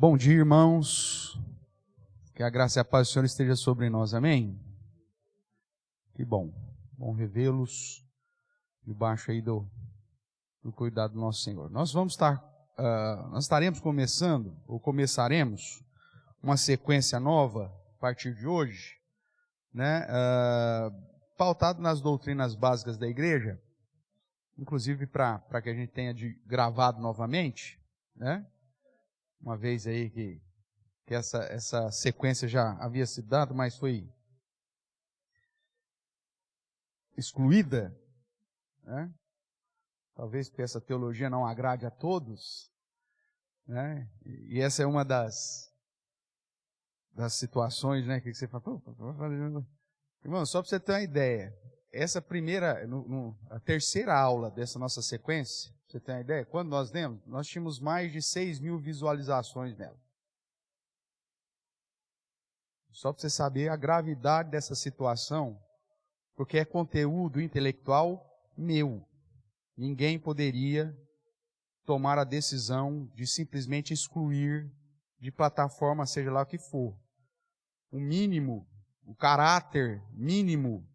Bom dia, irmãos. Que a graça e a paz do Senhor esteja sobre nós, amém? Que bom. Bom revê-los debaixo aí do cuidado do nosso Senhor. Nós estaremos começando, ou começaremos, uma sequência nova a partir de hoje, né? Pautado nas doutrinas básicas da igreja, inclusive para que a gente tenha gravado novamente, né? Uma vez aí que essa sequência já havia sido dada, mas foi excluída, né? Talvez porque essa teologia não agrade a todos, né? E essa é uma das situações, né, que você fala, irmão, só para você ter uma ideia, essa primeira, a terceira aula dessa nossa sequência, você tem uma ideia? Quando nós demos, nós tínhamos mais de 6.000 visualizações nela. Só para você saber a gravidade dessa situação, porque é conteúdo intelectual meu. Ninguém poderia tomar a decisão de simplesmente excluir de plataforma, seja lá o que for. O mínimo, o caráter mínimo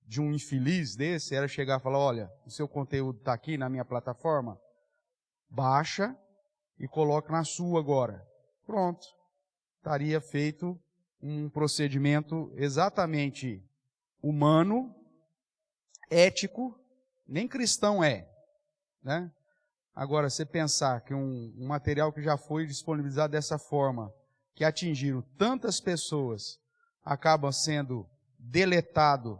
de um infeliz desse era chegar e falar, olha, o seu conteúdo está aqui na minha plataforma, baixa e coloca na sua agora. Pronto. Estaria feito um procedimento exatamente humano, ético, nem cristão é, né? Agora, você pensar que um material que já foi disponibilizado dessa forma, que atingiram tantas pessoas, acaba sendo deletado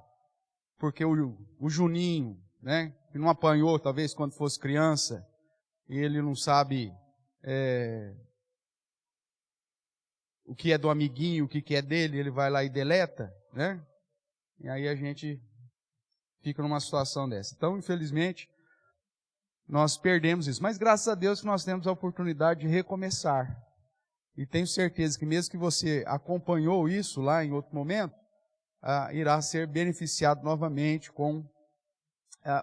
porque o Juninho, né, que não apanhou talvez quando fosse criança, e ele não sabe o que é do amiguinho, o que é dele, ele vai lá e deleta, né? E aí a gente fica numa situação dessa. Então, infelizmente, nós perdemos isso. Mas graças a Deus que nós temos a oportunidade de recomeçar. E tenho certeza que mesmo que você acompanhou isso lá em outro momento, irá ser beneficiado novamente com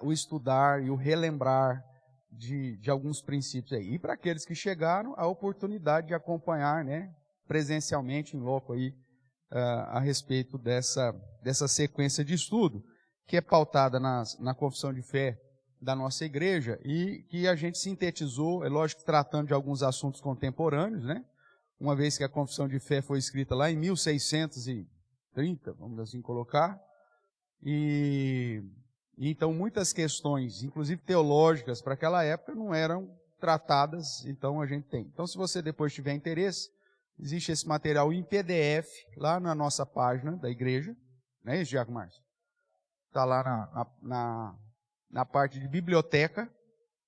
o estudar e o relembrar de alguns princípios aí. E para aqueles que chegaram, a oportunidade de acompanhar, né, presencialmente, em loco aí, a respeito dessa sequência de estudo, que é pautada na confissão de fé da nossa igreja e que a gente sintetizou, é lógico, tratando de alguns assuntos contemporâneos, né? Uma vez que a confissão de fé foi escrita lá em 1630, vamos assim colocar, e então muitas questões, inclusive teológicas, para aquela época não eram tratadas, então a gente tem. Então, se você depois tiver interesse, existe esse material em PDF lá na nossa página da igreja, não é isso, Diaco Márcio? Está lá na parte de biblioteca,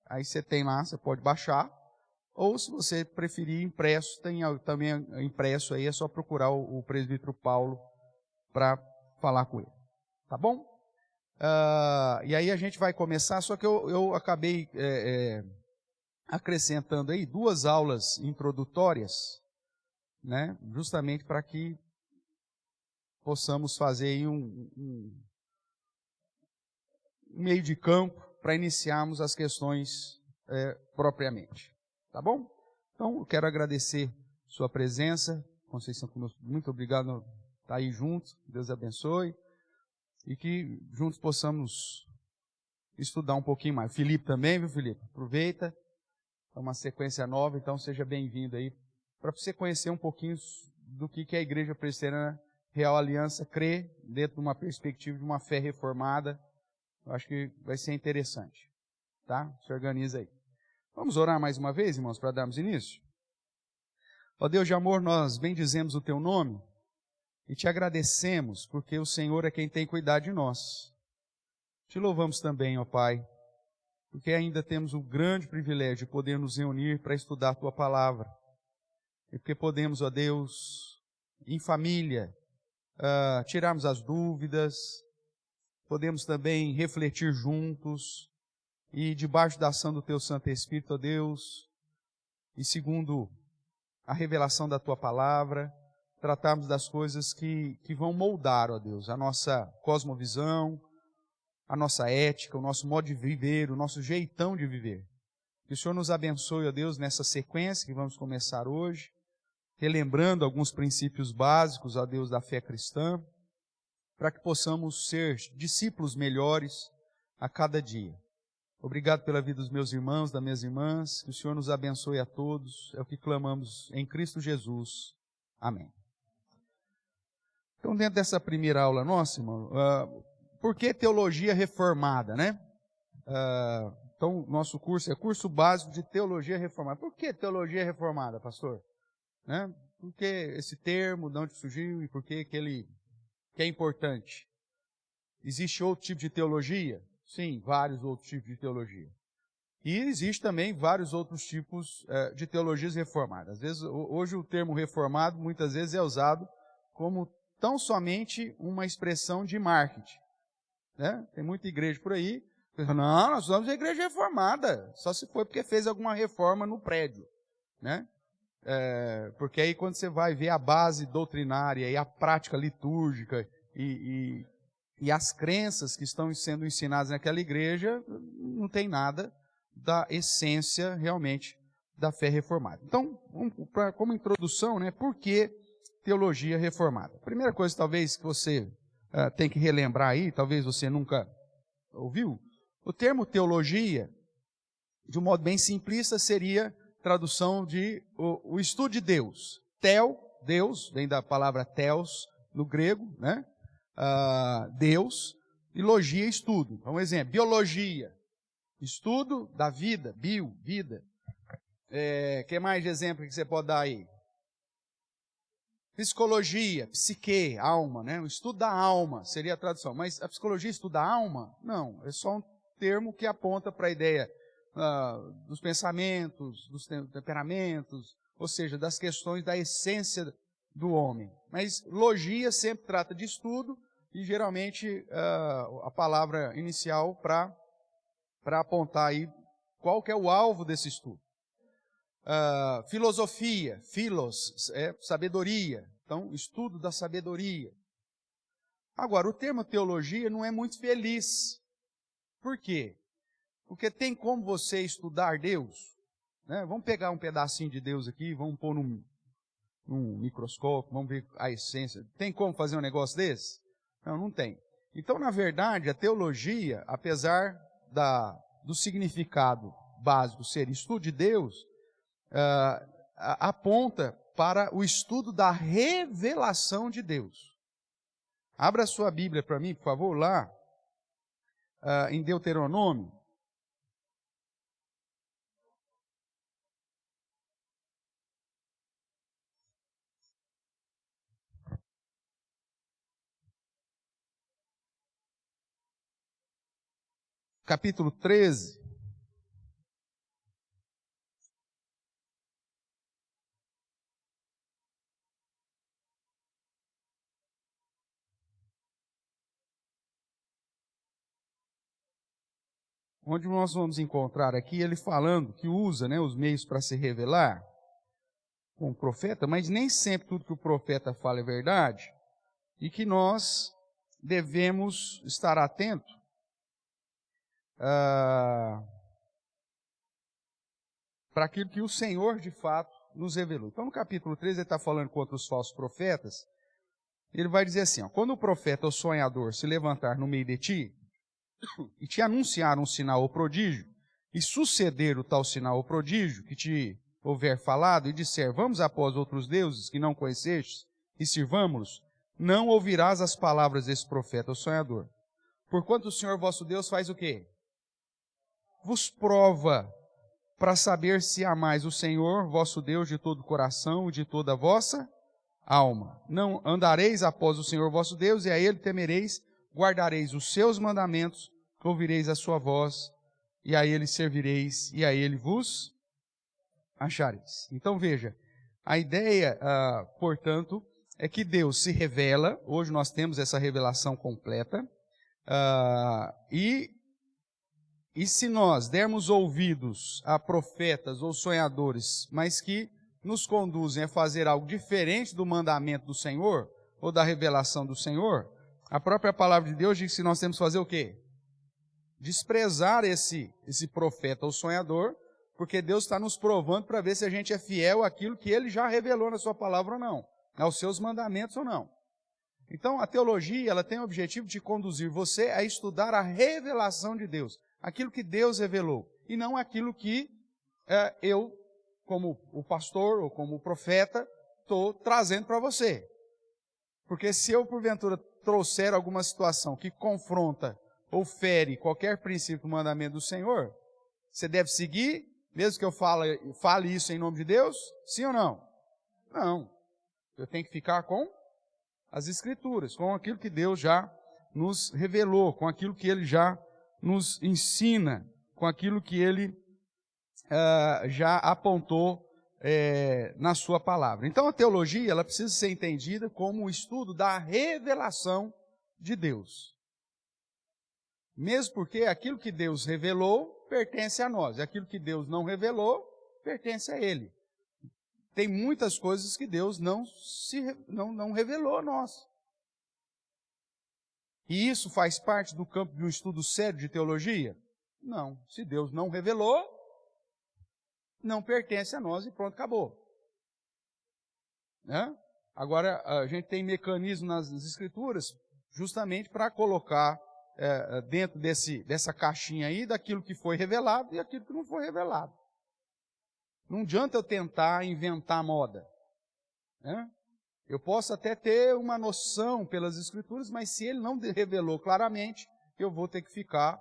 aí você tem lá, você pode baixar, ou se você preferir impresso, tem também impresso aí, é só procurar o presbítero Paulo para falar com ele, tá bom? E aí a gente vai começar, só que eu acabei acrescentando aí 2 aulas introdutórias, né, justamente para que possamos fazer aí um meio de campo para iniciarmos as questões propriamente. Tá bom? Então, eu quero agradecer sua presença. Conceição, muito obrigado por estar aí juntos. Deus abençoe. E que juntos possamos estudar um pouquinho mais. Felipe também, viu, Felipe? Aproveita. É uma sequência nova, então seja bem-vindo aí para você conhecer um pouquinho do que a Igreja Presbiteriana Real Aliança crê dentro de uma perspectiva de uma fé reformada. Eu acho que vai ser interessante, tá? Se organiza aí. Vamos orar mais uma vez, irmãos, para darmos início? Ó Deus de amor, nós bendizemos o Teu nome e Te agradecemos porque o Senhor é quem tem cuidado de nós. Te louvamos também, ó Pai, porque ainda temos o grande privilégio de poder nos reunir para estudar a Tua Palavra. E porque podemos, ó Deus, em família, tirarmos as dúvidas, podemos também refletir juntos e debaixo da ação do Teu Santo Espírito, ó Deus, e segundo a revelação da Tua Palavra, tratarmos das coisas que vão moldar, ó Deus, a nossa cosmovisão, a nossa ética, o nosso modo de viver, o nosso jeitão de viver. Que o Senhor nos abençoe, ó Deus, nessa sequência que vamos começar hoje, relembrando alguns princípios básicos a Deus da fé cristã, para que possamos ser discípulos melhores a cada dia. Obrigado pela vida dos meus irmãos, das minhas irmãs, que o Senhor nos abençoe a todos, é o que clamamos em Cristo Jesus. Amém. Então, dentro dessa primeira aula nossa, irmão, por que teologia reformada, né? Então, nosso curso é curso básico de teologia reformada. Por que teologia reformada, pastor? Né? Por que esse termo, de onde surgiu e por que ele é importante? Existe outro tipo de teologia? Sim, vários outros tipos de teologia. E existe também vários outros tipos de teologias reformadas. Às vezes, hoje o termo reformado muitas vezes é usado como tão somente uma expressão de marketing. Né? Tem muita igreja por aí que fala, não, nós somos a igreja reformada, só se foi porque fez alguma reforma no prédio. Né? Porque aí quando você vai ver a base doutrinária e a prática litúrgica e as crenças que estão sendo ensinadas naquela igreja, não tem nada da essência realmente da fé reformada. Então, como introdução, né, por que teologia reformada? A primeira coisa talvez que você tem que relembrar aí, talvez você nunca ouviu, o termo teologia, de um modo bem simplista, seria tradução de o estudo de Deus. Theo, Deus, vem da palavra theos no grego, né? Deus, e logia, estudo. Então, um exemplo, biologia, estudo da vida, vida. Que mais de exemplo que você pode dar aí? Psicologia, psique, alma, né? O estudo da alma seria a tradução. Mas a psicologia estuda a alma? Não, é só um termo que aponta para a ideia dos pensamentos, dos temperamentos, ou seja, das questões da essência do homem. Mas logia sempre trata de estudo e geralmente a palavra inicial para apontar aí qual que é o alvo desse estudo. Filosofia, philos, é sabedoria. Então, estudo da sabedoria. Agora, o termo teologia não é muito feliz. Por quê? Porque tem como você estudar Deus, né? Vamos pegar um pedacinho de Deus aqui, vamos pôr num microscópio, vamos ver a essência. Tem como fazer um negócio desse? Não, não tem. Então, na verdade, a teologia, apesar do significado básico ser estudo de Deus, aponta para o estudo da revelação de Deus. Abra a sua Bíblia para mim, por favor, lá em Deuteronômio. Capítulo 13. Onde nós vamos encontrar aqui ele falando que usa, né, os meios para se revelar com o profeta, mas nem sempre tudo que o profeta fala é verdade, e que nós devemos estar atentos para aquilo que o Senhor de fato nos revelou. Então no capítulo 13 ele está falando contra os falsos profetas, ele vai dizer assim, quando o profeta ou sonhador se levantar no meio de ti, e te anunciar um sinal ou prodígio, e suceder o tal sinal ou prodígio que te houver falado, e disser, vamos após outros deuses que não conhecestes, e sirvamo-los, não ouvirás as palavras desse profeta ou sonhador. Porquanto o Senhor vosso Deus faz o quê? Vos prova, para saber se amais o Senhor vosso Deus de todo o coração e de toda a vossa alma. Não andareis após o Senhor vosso Deus, e a Ele temereis, guardareis os seus mandamentos, ouvireis a sua voz, e a Ele servireis, e a Ele vos achareis. Então veja, a ideia, portanto, é que Deus se revela, hoje nós temos essa revelação completa, e se nós dermos ouvidos a profetas ou sonhadores, mas que nos conduzem a fazer algo diferente do mandamento do Senhor, ou da revelação do Senhor, a própria palavra de Deus diz que nós temos que fazer o quê? Desprezar esse profeta ou sonhador, porque Deus está nos provando para ver se a gente é fiel àquilo que Ele já revelou na sua palavra ou não, aos seus mandamentos ou não. Então, a teologia, ela tem o objetivo de conduzir você a estudar a revelação de Deus, aquilo que Deus revelou, e não aquilo que eu, como o pastor ou como o profeta, estou trazendo para você. Porque se eu, porventura, trouxer alguma situação que confronta ou fere qualquer princípio do mandamento do Senhor, você deve seguir, mesmo que eu fale isso em nome de Deus? Sim ou não? Não. Eu tenho que ficar com as Escrituras, com aquilo que Deus já nos revelou, com aquilo que Ele já nos ensina, com aquilo que Ele já apontou na sua palavra. Então a teologia, ela precisa ser entendida como o estudo da revelação de Deus. Mesmo porque aquilo que Deus revelou pertence a nós, e aquilo que Deus não revelou pertence a Ele. Tem muitas coisas que Deus não revelou a nós. E isso faz parte do campo de um estudo sério de teologia? Não. Se Deus não revelou, não pertence a nós e pronto, acabou. Né? Agora, a gente tem mecanismo nas Escrituras justamente para colocar dentro dessa caixinha aí daquilo que foi revelado e aquilo que não foi revelado. Não adianta eu tentar inventar moda. Né? Eu posso até ter uma noção pelas Escrituras, mas se ele não revelou claramente, eu vou ter que ficar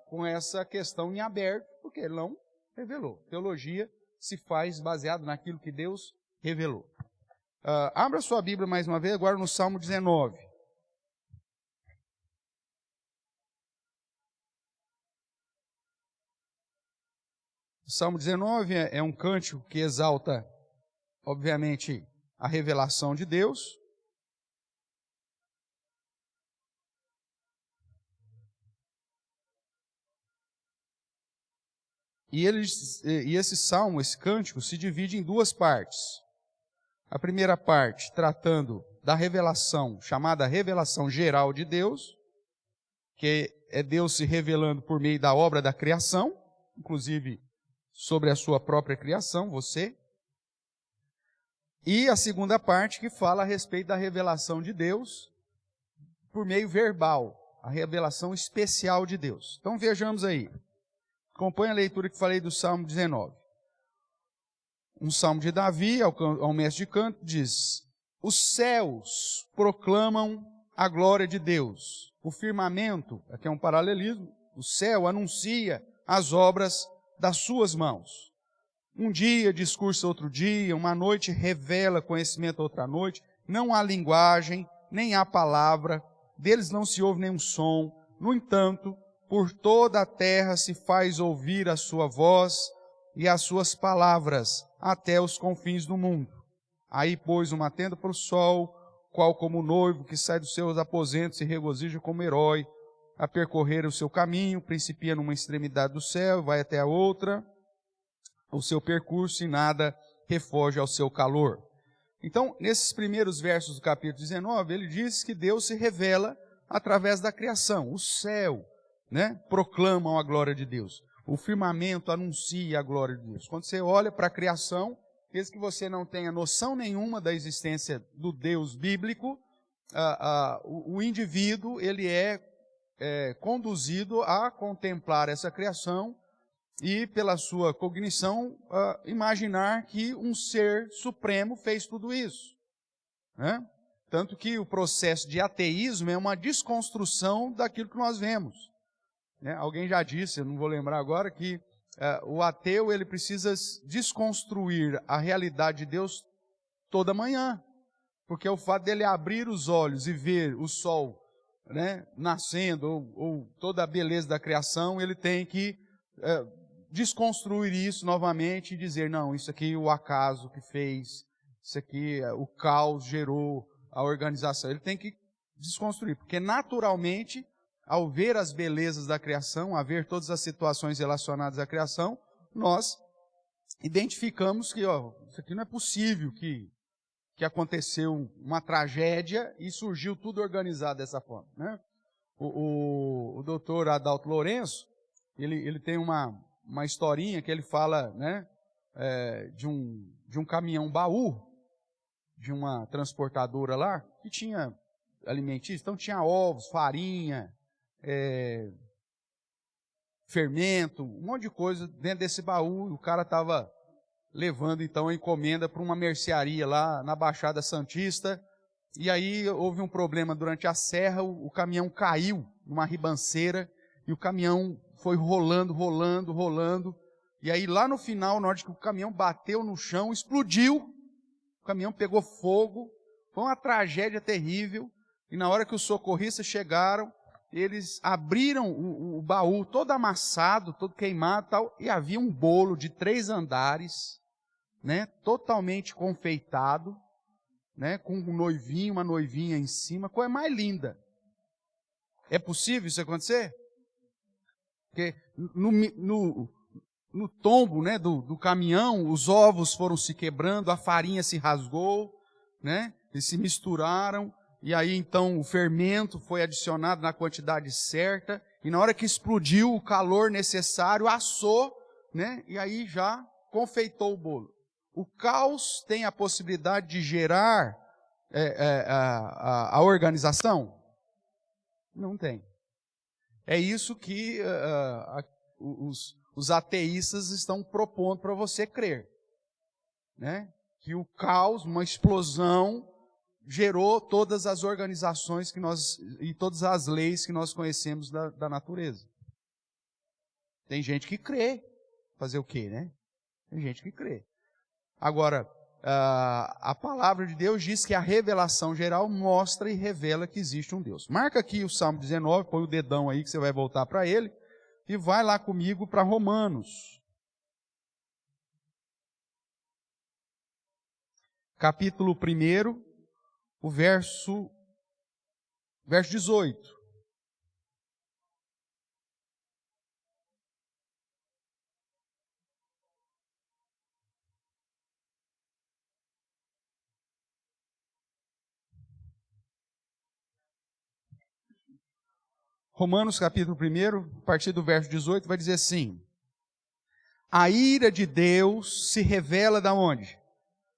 com essa questão em aberto, porque ele não revelou. Teologia se faz baseado naquilo que Deus revelou. Abra sua Bíblia mais uma vez, agora no Salmo 19. O Salmo 19 é um cântico que exalta, obviamente, a revelação de Deus. E esse salmo, esse cântico, se divide em duas partes. A primeira parte, tratando da revelação, chamada revelação geral de Deus, que é Deus se revelando por meio da obra da criação, inclusive sobre a sua própria criação, você. E a segunda parte que fala a respeito da revelação de Deus por meio verbal, a revelação especial de Deus. Então vejamos aí. Acompanhe a leitura que falei do Salmo 19. Um salmo de Davi, ao mestre de canto, diz: os céus proclamam a glória de Deus. O firmamento, aqui é um paralelismo, o céu anuncia as obras das suas mãos. Um dia discursa outro dia, uma noite revela conhecimento outra noite. Não há linguagem, nem há palavra, deles não se ouve nenhum som. No entanto, por toda a terra se faz ouvir a sua voz e as suas palavras até os confins do mundo. Aí pôs uma tenda para o sol, qual como noivo que sai dos seus aposentos e regozija como herói, a percorrer o seu caminho, principia numa extremidade do céu, vai até a outra, o seu percurso e nada refoge ao seu calor. Então, nesses primeiros versos do capítulo 19, ele diz que Deus se revela através da criação. O céu, proclamam a glória de Deus. O firmamento anuncia a glória de Deus. Quando você olha para a criação, mesmo que você não tenha noção nenhuma da existência do Deus bíblico, o indivíduo ele é conduzido a contemplar essa criação e, pela sua cognição, imaginar que um ser supremo fez tudo isso. Né? Tanto que o processo de ateísmo é uma desconstrução daquilo que nós vemos. Alguém já disse, eu não vou lembrar agora, que o ateu ele precisa desconstruir a realidade de Deus toda manhã. Porque o fato dele abrir os olhos e ver o sol nascendo, ou toda a beleza da criação, ele tem que desconstruir isso novamente e dizer, não, isso aqui o acaso que fez, isso aqui o caos gerou a organização. Ele tem que desconstruir, porque naturalmente, ao ver as belezas da criação, a ver todas as situações relacionadas à criação, nós identificamos que isso aqui não é possível que aconteceu uma tragédia e surgiu tudo organizado dessa forma. Né? O doutor Adalto Lourenço, ele tem uma uma historinha que ele fala, né, de um caminhão baú, de uma transportadora lá, que tinha alimentício, então tinha ovos, farinha, fermento, um monte de coisa dentro desse baú. O cara estava levando então a encomenda para uma mercearia lá na Baixada Santista, e aí houve um problema durante a serra, o caminhão caiu numa ribanceira, e o caminhão foi rolando, e aí lá no final, na hora que o caminhão bateu no chão, explodiu, o caminhão pegou fogo, foi uma tragédia terrível, e na hora que os socorristas chegaram, eles abriram o baú todo amassado, todo queimado e tal, e havia um bolo de 3 andares, né, totalmente confeitado, né, com um noivinho, uma noivinha em cima, coisa mais linda. É possível isso acontecer? Porque no tombo, né, do caminhão, os ovos foram se quebrando, a farinha se rasgou, né, eles se misturaram, e aí então o fermento foi adicionado na quantidade certa, e na hora que explodiu, o calor necessário assou, né, e aí já confeitou o bolo. O caos tem a possibilidade de gerar a organização? Não tem. É isso que os ateístas estão propondo para você crer, né? Que o caos, uma explosão, gerou todas as organizações e todas as leis que nós conhecemos da natureza. Tem gente que crê. Fazer o quê, né? Tem gente que crê. Agora, a palavra de Deus diz que a revelação geral mostra e revela que existe um Deus. Marca aqui o Salmo 19, põe o dedão aí que você vai voltar para ele, e vai lá comigo para Romanos. Capítulo 1, o verso 18. Romanos capítulo 1, a partir do verso 18, vai dizer assim: a ira de Deus se revela da onde?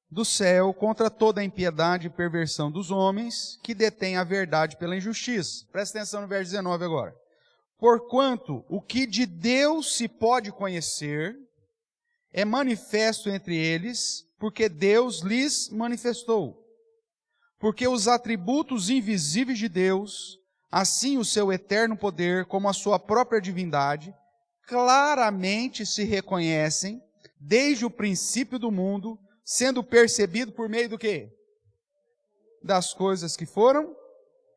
Do céu, contra toda a impiedade e perversão dos homens, que detêm a verdade pela injustiça. Presta atenção no verso 19 agora. Porquanto o que de Deus se pode conhecer é manifesto entre eles, porque Deus lhes manifestou. Porque os atributos invisíveis de Deus, assim o seu eterno poder, como a sua própria divindade, claramente se reconhecem desde o princípio do mundo, sendo percebido por meio do quê? Das coisas que foram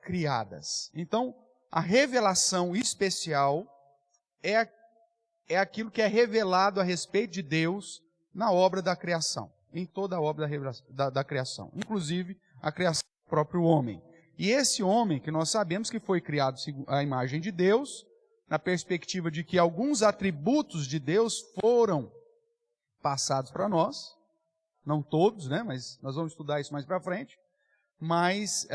criadas. Então, a revelação especial é aquilo que é revelado a respeito de Deus na obra da criação, em toda a obra da criação, inclusive a criação do próprio homem. E esse homem, que nós sabemos que foi criado à imagem de Deus, na perspectiva de que alguns atributos de Deus foram passados para nós, não todos, né, mas nós vamos estudar isso mais para frente, mas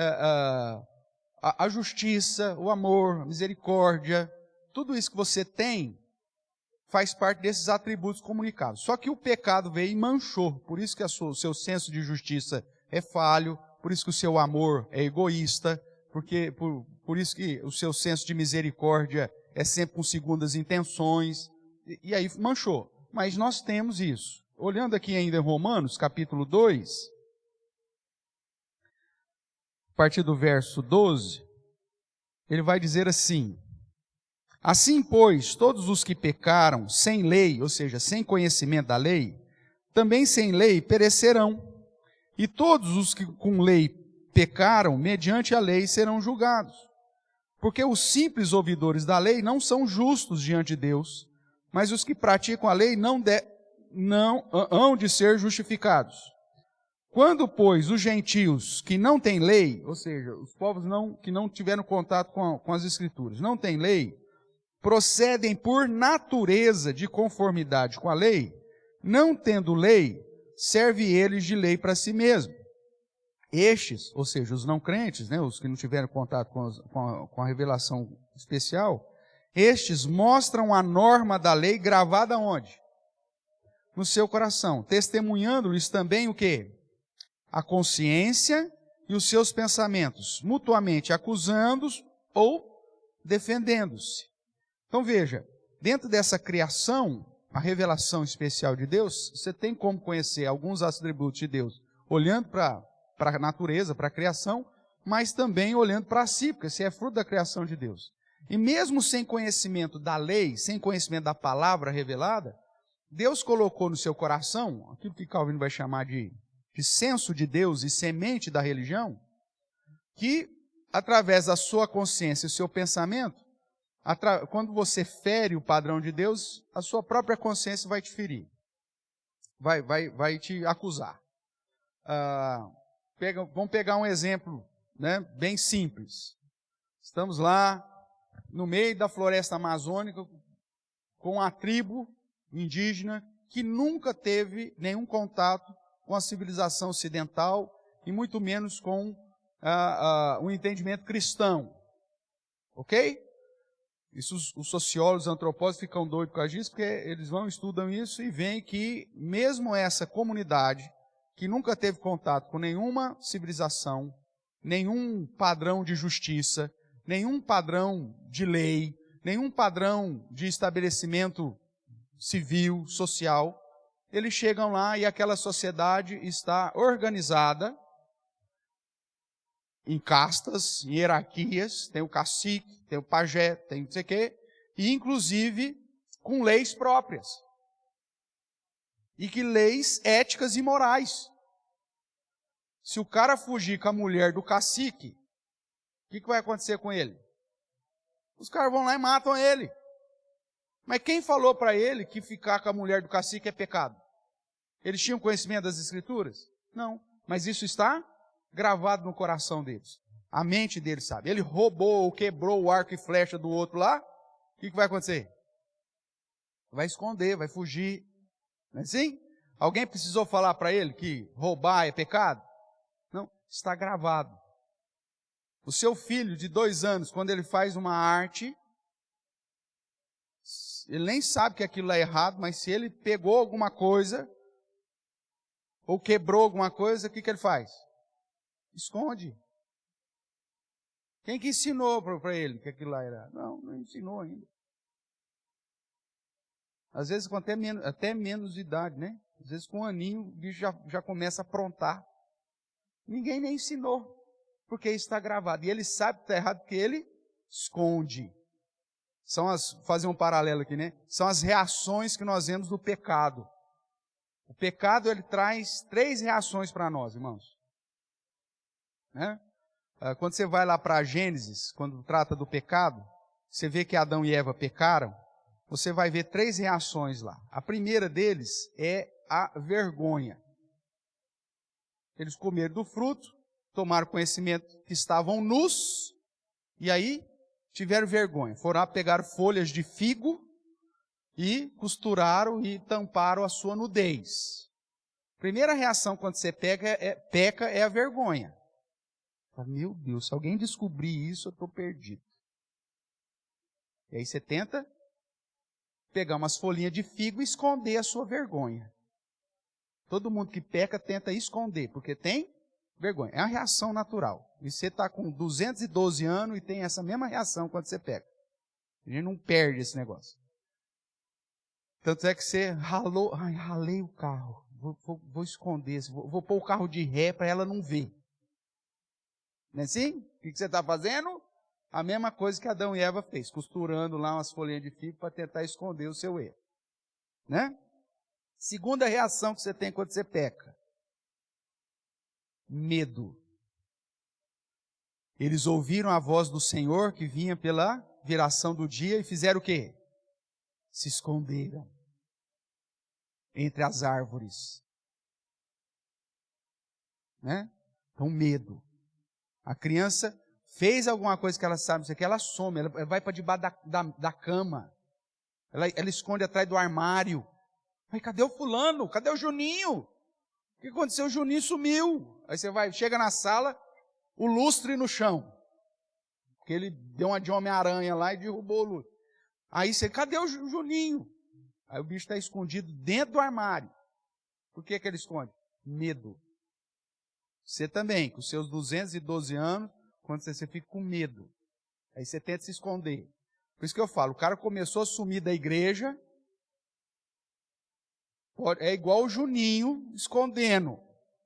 a justiça, o amor, a misericórdia, tudo isso que você tem, faz parte desses atributos comunicados. Só que o pecado veio e manchou, por isso que o seu senso de justiça é falho, por isso que o seu amor é egoísta, por isso que o seu senso de misericórdia é sempre com segundas intenções, e aí manchou. Mas nós temos isso. Olhando aqui ainda em Romanos, capítulo 2, a partir do verso 12, ele vai dizer assim: assim, pois, todos os que pecaram sem lei, ou seja, sem conhecimento da lei, também sem lei perecerão. E todos os que com lei pecaram, mediante a lei, serão julgados. Porque os simples ouvidores da lei não são justos diante de Deus, mas os que praticam a lei não hão de ser justificados. Quando, pois, os gentios que não têm lei, ou seja, os povos que não tiveram contato com as Escrituras, não têm lei, procedem por natureza de conformidade com a lei, não tendo lei, serve eles de lei para si mesmo. Estes, ou seja, os não crentes, né, os que não tiveram contato com a revelação especial, Estes mostram a norma da lei gravada onde? No seu coração, testemunhando-lhes também o quê? A consciência e os seus pensamentos, mutuamente acusando-os ou defendendo-se. Então veja, dentro dessa criação, a revelação especial de Deus, você tem como conhecer alguns atributos de Deus, olhando para a natureza, para a criação, mas também olhando para si, porque você é fruto da criação de Deus. E mesmo sem conhecimento da lei, sem conhecimento da palavra revelada, Deus colocou no seu coração, aquilo que Calvino vai chamar de senso de Deus e semente da religião, que através da sua consciência e do seu pensamento, quando você fere o padrão de Deus, a sua própria consciência vai te ferir, vai te acusar. Vamos pegar um exemplo, né, bem simples. Estamos lá no meio da floresta amazônica com a tribo indígena que nunca teve nenhum contato com a civilização ocidental e muito menos com o entendimento cristão. Ok? Isso, os sociólogos, os antropólogos ficam doidos por causa disso, porque eles vão, estudam isso e veem que mesmo essa comunidade que nunca teve contato com nenhuma civilização, nenhum padrão de justiça, nenhum padrão de lei, nenhum padrão de estabelecimento civil, social, eles chegam lá e aquela sociedade está organizada em castas, em hierarquias, tem o cacique, tem o pajé, tem não sei o quê, e inclusive com leis próprias. E que leis éticas e morais. Se o cara fugir com a mulher do cacique, o que vai acontecer com ele? Os caras vão lá e matam ele. Mas quem falou para ele que ficar com a mulher do cacique é pecado? Eles tinham conhecimento das Escrituras? Não. Mas isso está gravado no coração deles. A mente deles sabe. Ele roubou ou quebrou o arco e flecha do outro lá, o que vai acontecer? Vai esconder, vai fugir. Não é assim? Alguém precisou falar para ele que roubar é pecado? Não, está gravado. O seu filho de 2 anos, quando ele faz uma arte, ele nem sabe que aquilo é errado, mas se ele pegou alguma coisa, ou quebrou alguma coisa, o que ele faz? Esconde. Quem que ensinou para ele que aquilo lá era? Não ensinou ainda. Às vezes com até menos idade, né? Às vezes com 1 aninho o bicho já começa a aprontar. Ninguém nem ensinou, porque isso está gravado. E ele sabe que está errado porque ele esconde. Fazer um paralelo aqui, né? São as reações que nós vemos do pecado. O pecado, ele traz 3 reações para nós, irmãos. Né? Quando você vai lá para Gênesis, quando trata do pecado, você vê que Adão e Eva pecaram, você vai ver 3 reações lá. A primeira deles é a vergonha. Eles comeram do fruto, tomaram conhecimento que estavam nus, e aí tiveram vergonha. Foram lá, pegaram folhas de figo e costuraram e tamparam a sua nudez. Primeira reação quando você peca é a vergonha. Meu Deus, se alguém descobrir isso, eu estou perdido. E aí você tenta pegar umas folhinhas de figo e esconder a sua vergonha. Todo mundo que peca tenta esconder, porque tem vergonha. É uma reação natural. E você está com 212 anos e tem essa mesma reação quando você peca. A gente não perde esse negócio. Tanto é que você ralei o carro. Vou esconder, vou pôr o carro de ré para ela não ver. Não é assim? O que você está fazendo? A mesma coisa que Adão e Eva fez, costurando lá umas folhinhas de figo para tentar esconder o seu erro. Né? Segunda reação que você tem quando você peca. Medo. Eles ouviram a voz do Senhor que vinha pela viração do dia e fizeram o quê? Se esconderam entre as árvores. Né? Então, medo. A criança fez alguma coisa que ela sabe, isso aqui, ela some, ela vai para debaixo da cama. Ela esconde atrás do armário. Mas cadê o fulano? Cadê o Juninho? O que aconteceu? O Juninho sumiu. Aí você chega na sala, o lustre no chão. Porque ele deu uma de Homem-Aranha lá e derrubou o lustre. Aí você, cadê o Juninho? Aí o bicho está escondido dentro do armário. Por que ele esconde? Medo. Você também, com seus 212 anos, quando você fica com medo. Aí você tenta se esconder. Por isso que eu falo, o cara começou a sumir da igreja, é igual o Juninho escondendo.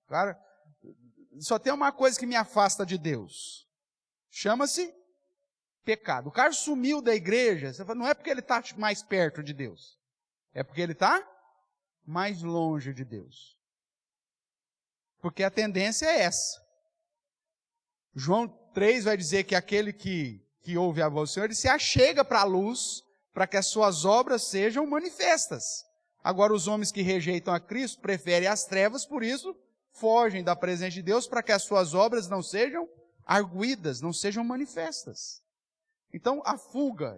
Cara, só tem uma coisa que me afasta de Deus. Chama-se pecado. O cara sumiu da igreja, você fala, não é porque ele está mais perto de Deus. É porque ele está mais longe de Deus. Porque a tendência é essa. João 3 vai dizer que aquele que ouve a voz do Senhor, ele se achega para a luz, para que as suas obras sejam manifestas. Agora, os homens que rejeitam a Cristo preferem as trevas, por isso, fogem da presença de Deus, para que as suas obras não sejam arguidas, não sejam manifestas. Então, a fuga,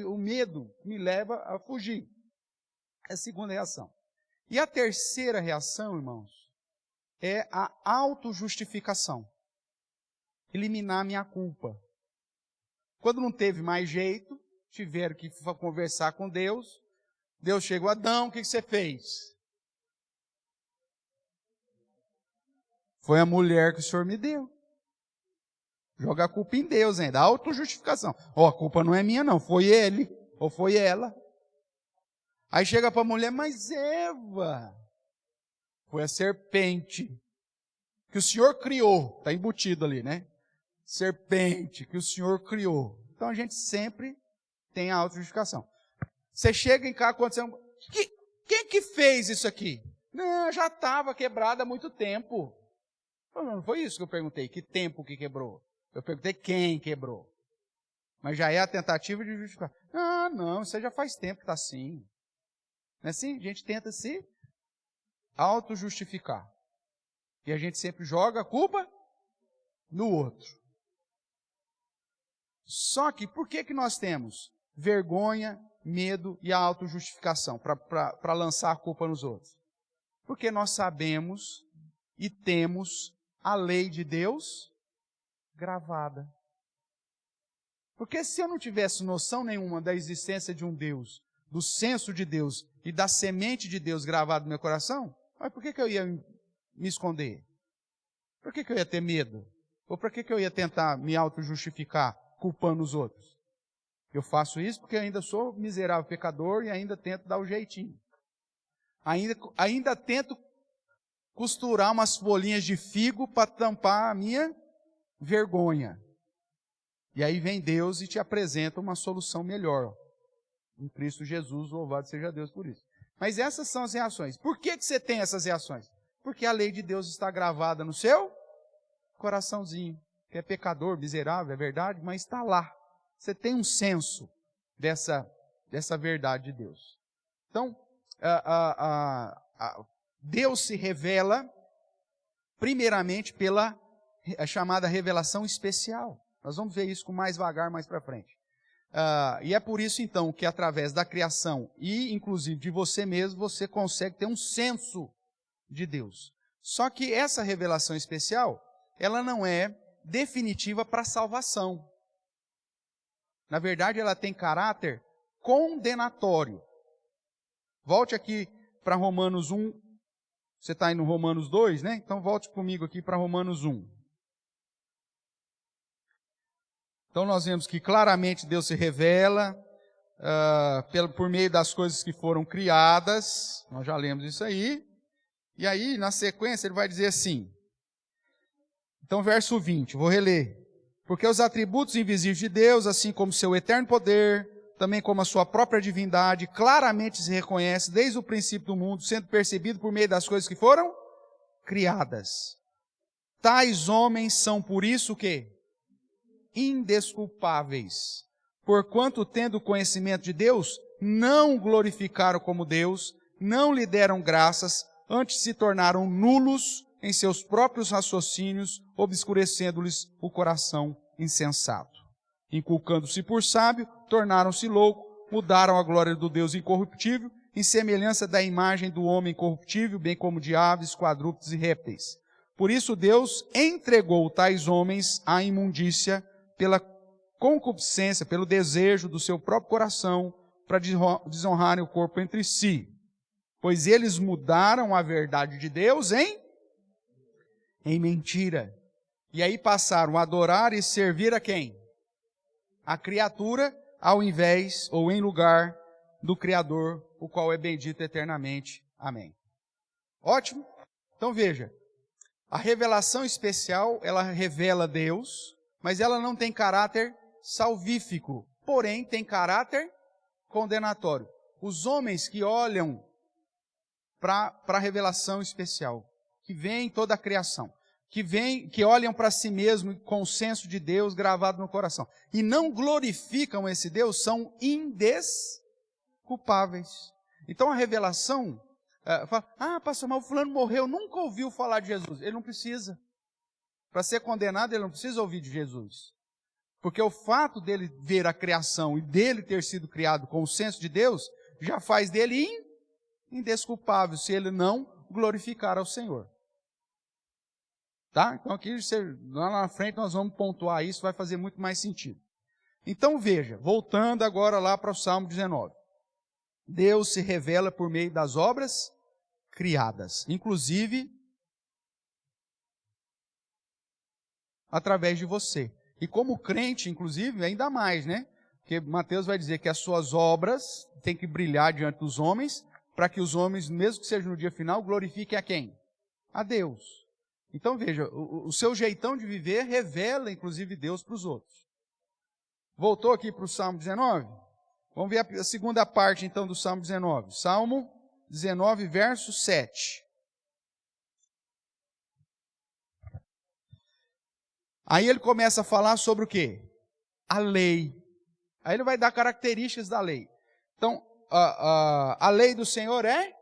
o medo me leva a fugir. É a segunda reação. E a terceira reação, irmãos, é a autojustificação. Eliminar a minha culpa. Quando não teve mais jeito, tiveram que conversar com Deus. Deus chegou, Adão, o que você fez? Foi a mulher que o Senhor me deu. Joga a culpa em Deus ainda, autojustificação. A culpa não é minha não, foi ele, ou foi ela. Aí chega para a mulher, mas Eva, foi a serpente que o Senhor criou, está embutido ali, né? Serpente que o Senhor criou. Então a gente sempre tem a autojustificação. Você chega em casa, aconteceu, quem que fez isso aqui? Não, já estava quebrado há muito tempo. Não foi isso que eu perguntei, que tempo que quebrou? Eu perguntei quem quebrou. Mas já é a tentativa de justificar. Ah, não, isso já faz tempo que está assim. Não é assim? A gente tenta se auto-justificar. E a gente sempre joga a culpa no outro. Só que, por que nós temos vergonha, medo e a auto-justificação para lançar a culpa nos outros? Porque nós sabemos e temos a lei de Deus gravada. Porque se eu não tivesse noção nenhuma da existência de um Deus, do senso de Deus e da semente de Deus gravada no meu coração, mas por que eu ia me esconder? Por que eu ia ter medo? Ou por que eu ia tentar me auto-justificar culpando os outros? Eu faço isso porque eu ainda sou miserável pecador e ainda tento dar o jeitinho. Ainda tento costurar umas folhinhas de figo para tampar a minha vergonha. E aí vem Deus e te apresenta uma solução melhor. Em Cristo Jesus, louvado seja Deus por isso. Mas essas são as reações. Por que você tem essas reações? Porque a lei de Deus está gravada no seu coraçãozinho. Que é pecador, miserável, é verdade, mas está lá. Você tem um senso dessa verdade de Deus. Então, Deus se revela primeiramente pela chamada revelação especial. Nós vamos ver isso com mais vagar mais para frente. E é por isso, então, que através da criação e, inclusive, de você mesmo, você consegue ter um senso de Deus. Só que essa revelação especial, ela não é definitiva para a salvação. Na verdade, ela tem caráter condenatório. Volte aqui para Romanos 1. Você está aí no Romanos 2, né? Então, volte comigo aqui para Romanos 1. Então, nós vemos que claramente Deus se revela por meio das coisas que foram criadas. Nós já lemos isso aí. E aí, na sequência, ele vai dizer assim. Então, verso 20, vou reler. Porque os atributos invisíveis de Deus, assim como seu eterno poder, também como a sua própria divindade, claramente se reconhece desde o princípio do mundo, sendo percebido por meio das coisas que foram criadas. Tais homens são por isso o quê? Indesculpáveis. Porquanto, tendo conhecimento de Deus, não glorificaram como Deus, não lhe deram graças, antes se tornaram nulos em seus próprios raciocínios, obscurecendo-lhes o coração insensato. Inculcando-se por sábio, tornaram-se loucos, mudaram a glória do Deus incorruptível, em semelhança da imagem do homem corruptível, bem como de aves, quadrúpedes e répteis. Por isso Deus entregou tais homens à imundícia pela concupiscência, pelo desejo do seu próprio coração, para desonrarem o corpo entre si. Pois eles mudaram a verdade de Deus em mentira. E aí passaram a adorar e servir a quem? A criatura, ao invés ou em lugar do Criador, o qual é bendito eternamente. Amém. Ótimo? Então veja, a revelação especial, ela revela Deus, mas ela não tem caráter salvífico, porém tem caráter condenatório. Os homens que olham para a revelação especial, que veem toda a criação, que olham para si mesmo com o senso de Deus gravado no coração, e não glorificam esse Deus, são indesculpáveis. Então a revelação, fala, pastor, mas o fulano morreu, nunca ouviu falar de Jesus. Ele não precisa. Para ser condenado, ele não precisa ouvir de Jesus. Porque o fato dele ver a criação e dele ter sido criado com o senso de Deus, já faz dele indesculpável, se ele não glorificar ao Senhor. Tá? Então aqui, lá na frente, nós vamos pontuar isso, vai fazer muito mais sentido. Então veja, voltando agora lá para o Salmo 19. Deus se revela por meio das obras criadas, inclusive através de você. E como crente, inclusive, ainda mais, né? Porque Mateus vai dizer que as suas obras têm que brilhar diante dos homens, para que os homens, mesmo que seja no dia final, glorifiquem a quem? A Deus. Então veja, o seu jeitão de viver revela, inclusive, Deus para os outros. Voltou aqui para o Salmo 19? Vamos ver a segunda parte, então, do Salmo 19. Salmo 19, verso 7. Aí ele começa a falar sobre o quê? A lei. Aí ele vai dar características da lei. Então, a lei do Senhor é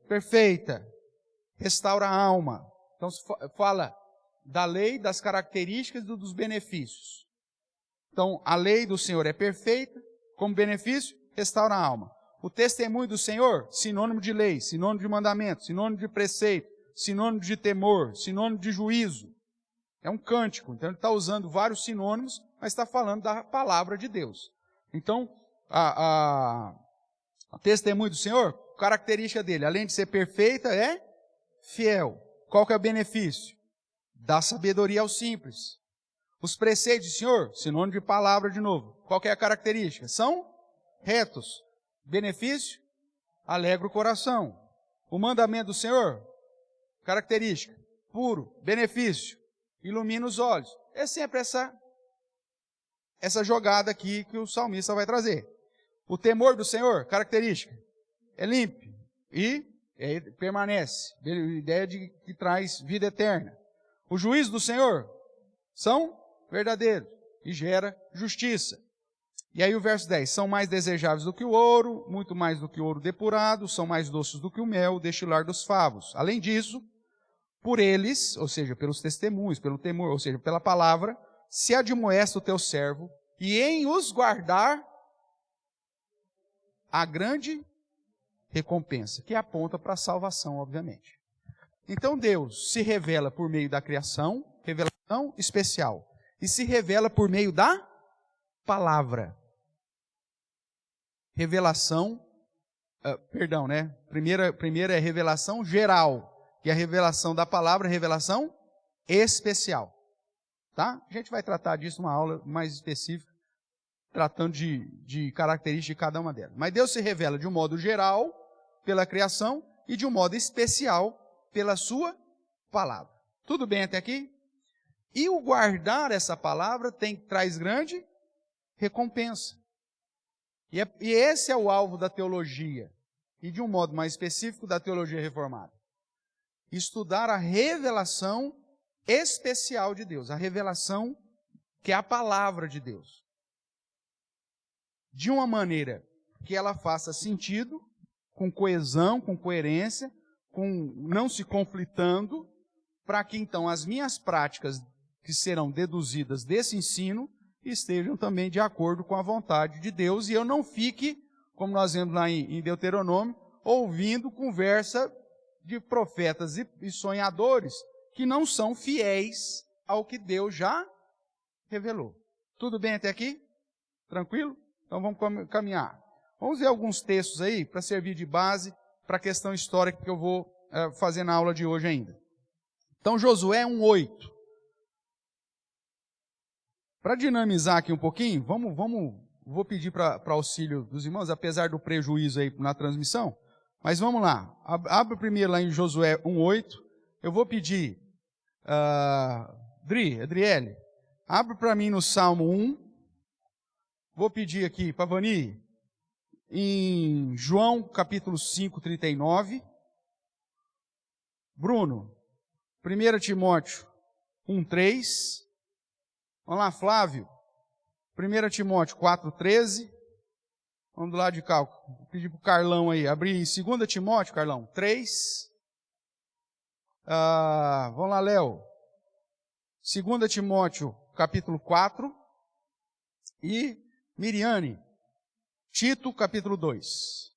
perfeita, restaura a alma. Então, fala da lei, das características e dos benefícios. Então, a lei do Senhor é perfeita, como benefício, restaura a alma. O testemunho do Senhor, sinônimo de lei, sinônimo de mandamento, sinônimo de preceito, sinônimo de temor, sinônimo de juízo. É um cântico, então ele está usando vários sinônimos, mas está falando da palavra de Deus. Então, o testemunho do Senhor, característica dele, além de ser perfeita, é fiel. Qual que é o benefício? Dá sabedoria aos simples. Os preceitos do Senhor, sinônimo de palavra de novo. Qual que é a característica? São retos. Benefício? Alegra o coração. O mandamento do Senhor, característica, puro. Benefício? Ilumina os olhos. É sempre essa jogada aqui que o salmista vai trazer. O temor do Senhor, característica, é limpo e permanece. Ideia de que traz vida eterna. O juízo do Senhor são verdadeiros e gera justiça. E aí o verso 10, são mais desejáveis do que o ouro, muito mais do que o ouro depurado, são mais doces do que o mel, o destilar dos favos. Além disso, por eles, ou seja, pelos testemunhos, pelo temor, ou seja, pela palavra, se admoesta o teu servo, e em os guardar a grande recompensa, que aponta para a salvação, obviamente. Então Deus se revela por meio da criação, revelação especial, e se revela por meio da palavra. Revelação, primeira é revelação geral, e a revelação da palavra é revelação especial. Tá? A gente vai tratar disso numa aula mais específica, tratando de características de cada uma delas. Mas Deus se revela de um modo geral, pela criação, e de um modo especial, pela sua palavra. Tudo bem até aqui? E o guardar essa palavra traz grande recompensa. E esse é o alvo da teologia, e de um modo mais específico da teologia reformada. Estudar a revelação especial de Deus, a revelação que é a palavra de Deus. De uma maneira que ela faça sentido, com coesão, com coerência, com não se conflitando, para que então as minhas práticas que serão deduzidas desse ensino estejam também de acordo com a vontade de Deus e eu não fique, como nós vemos lá em Deuteronômio, ouvindo conversa de profetas e sonhadores que não são fiéis ao que Deus já revelou. Tudo bem até aqui? Tranquilo? Então vamos caminhar. Vamos ver alguns textos aí para servir de base para a questão histórica que eu vou fazer na aula de hoje ainda. Então, Josué 1:8. Para dinamizar aqui um pouquinho, vou pedir para auxílio dos irmãos, apesar do prejuízo aí na transmissão, mas vamos lá. Abre primeiro lá em Josué 1:8. Eu vou pedir, Adriele, abre para mim no Salmo 1. Vou pedir aqui para Vani, em João capítulo 5, 39. Bruno, 1 Timóteo 1:3. Vamos lá, Flávio. 1 Timóteo 4:13. Vamos do lado de cá. Vou pedir para o Carlão aí. Abrir em 2 Timóteo, Carlão, 3. Vamos lá, Léo. 2 Timóteo, capítulo 4. E Miriane, Tito, capítulo 2.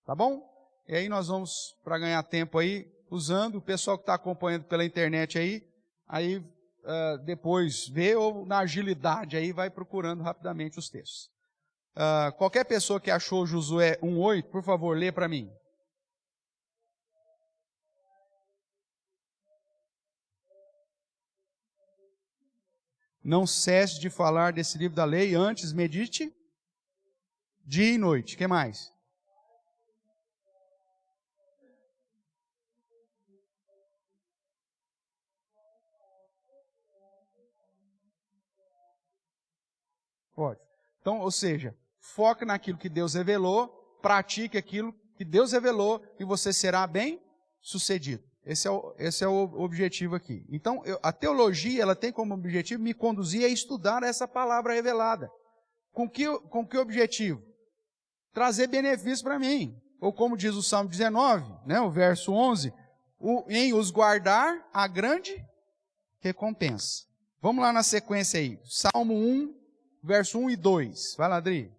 Tá bom? E aí nós vamos, para ganhar tempo aí, usando. O pessoal que está acompanhando pela internet aí depois vê ou na agilidade aí vai procurando rapidamente os textos. Qualquer pessoa que achou Josué 1:8, por favor, lê para mim. Não cesse de falar desse livro da lei, antes medite dia e noite. O que mais? Pode. Então, ou seja, foque naquilo que Deus revelou, pratique aquilo que Deus revelou e você será bem sucedido. Esse é o objetivo aqui. Então, a teologia, ela tem como objetivo me conduzir a estudar essa palavra revelada. Com que objetivo? Trazer benefício para mim. Ou como diz o Salmo 19, né, o verso 11, em os guardar a grande recompensa. Vamos lá na sequência aí. Salmo 1, verso 1 e 2. Vai lá, Adri.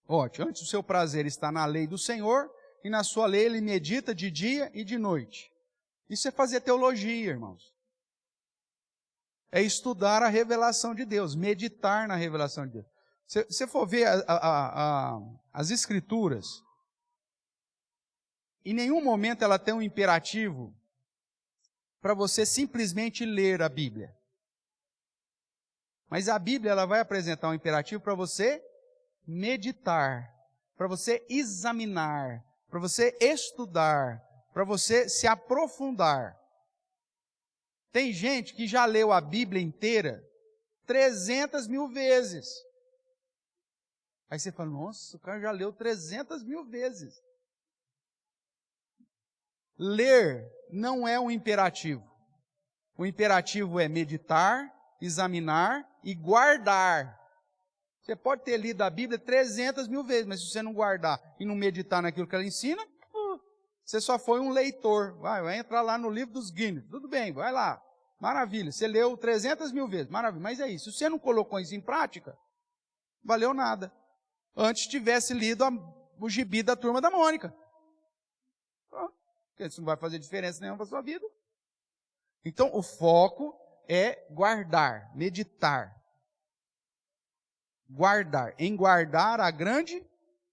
Ótimo. Antes o seu prazer está na lei do Senhor, e na sua lei ele medita de dia e de noite. Isso é fazer teologia, irmãos. É estudar a revelação de Deus, meditar na revelação de Deus. Se você for ver as Escrituras, em nenhum momento ela tem um imperativo para você simplesmente ler a Bíblia. Mas a Bíblia ela vai apresentar um imperativo para você meditar, para você examinar, para você estudar, para você se aprofundar. Tem gente que já leu a Bíblia inteira 300.000 vezes. Aí você fala, nossa, o cara já leu 300.000 vezes. Ler não é um imperativo. O imperativo é meditar, examinar e guardar. Você pode ter lido a Bíblia 300.000 vezes, mas se você não guardar e não meditar naquilo que ela ensina, você só foi um leitor. Vai entrar lá no livro dos Guinness. Tudo bem, vai lá. Maravilha. Você leu 300.000 vezes. Maravilha. Mas é isso. Se você não colocou isso em prática, valeu nada. Antes tivesse lido o gibi da Turma da Mônica. Porque isso não vai fazer diferença nenhuma para a sua vida. Então, o foco é guardar, meditar. Guardar, em guardar a grande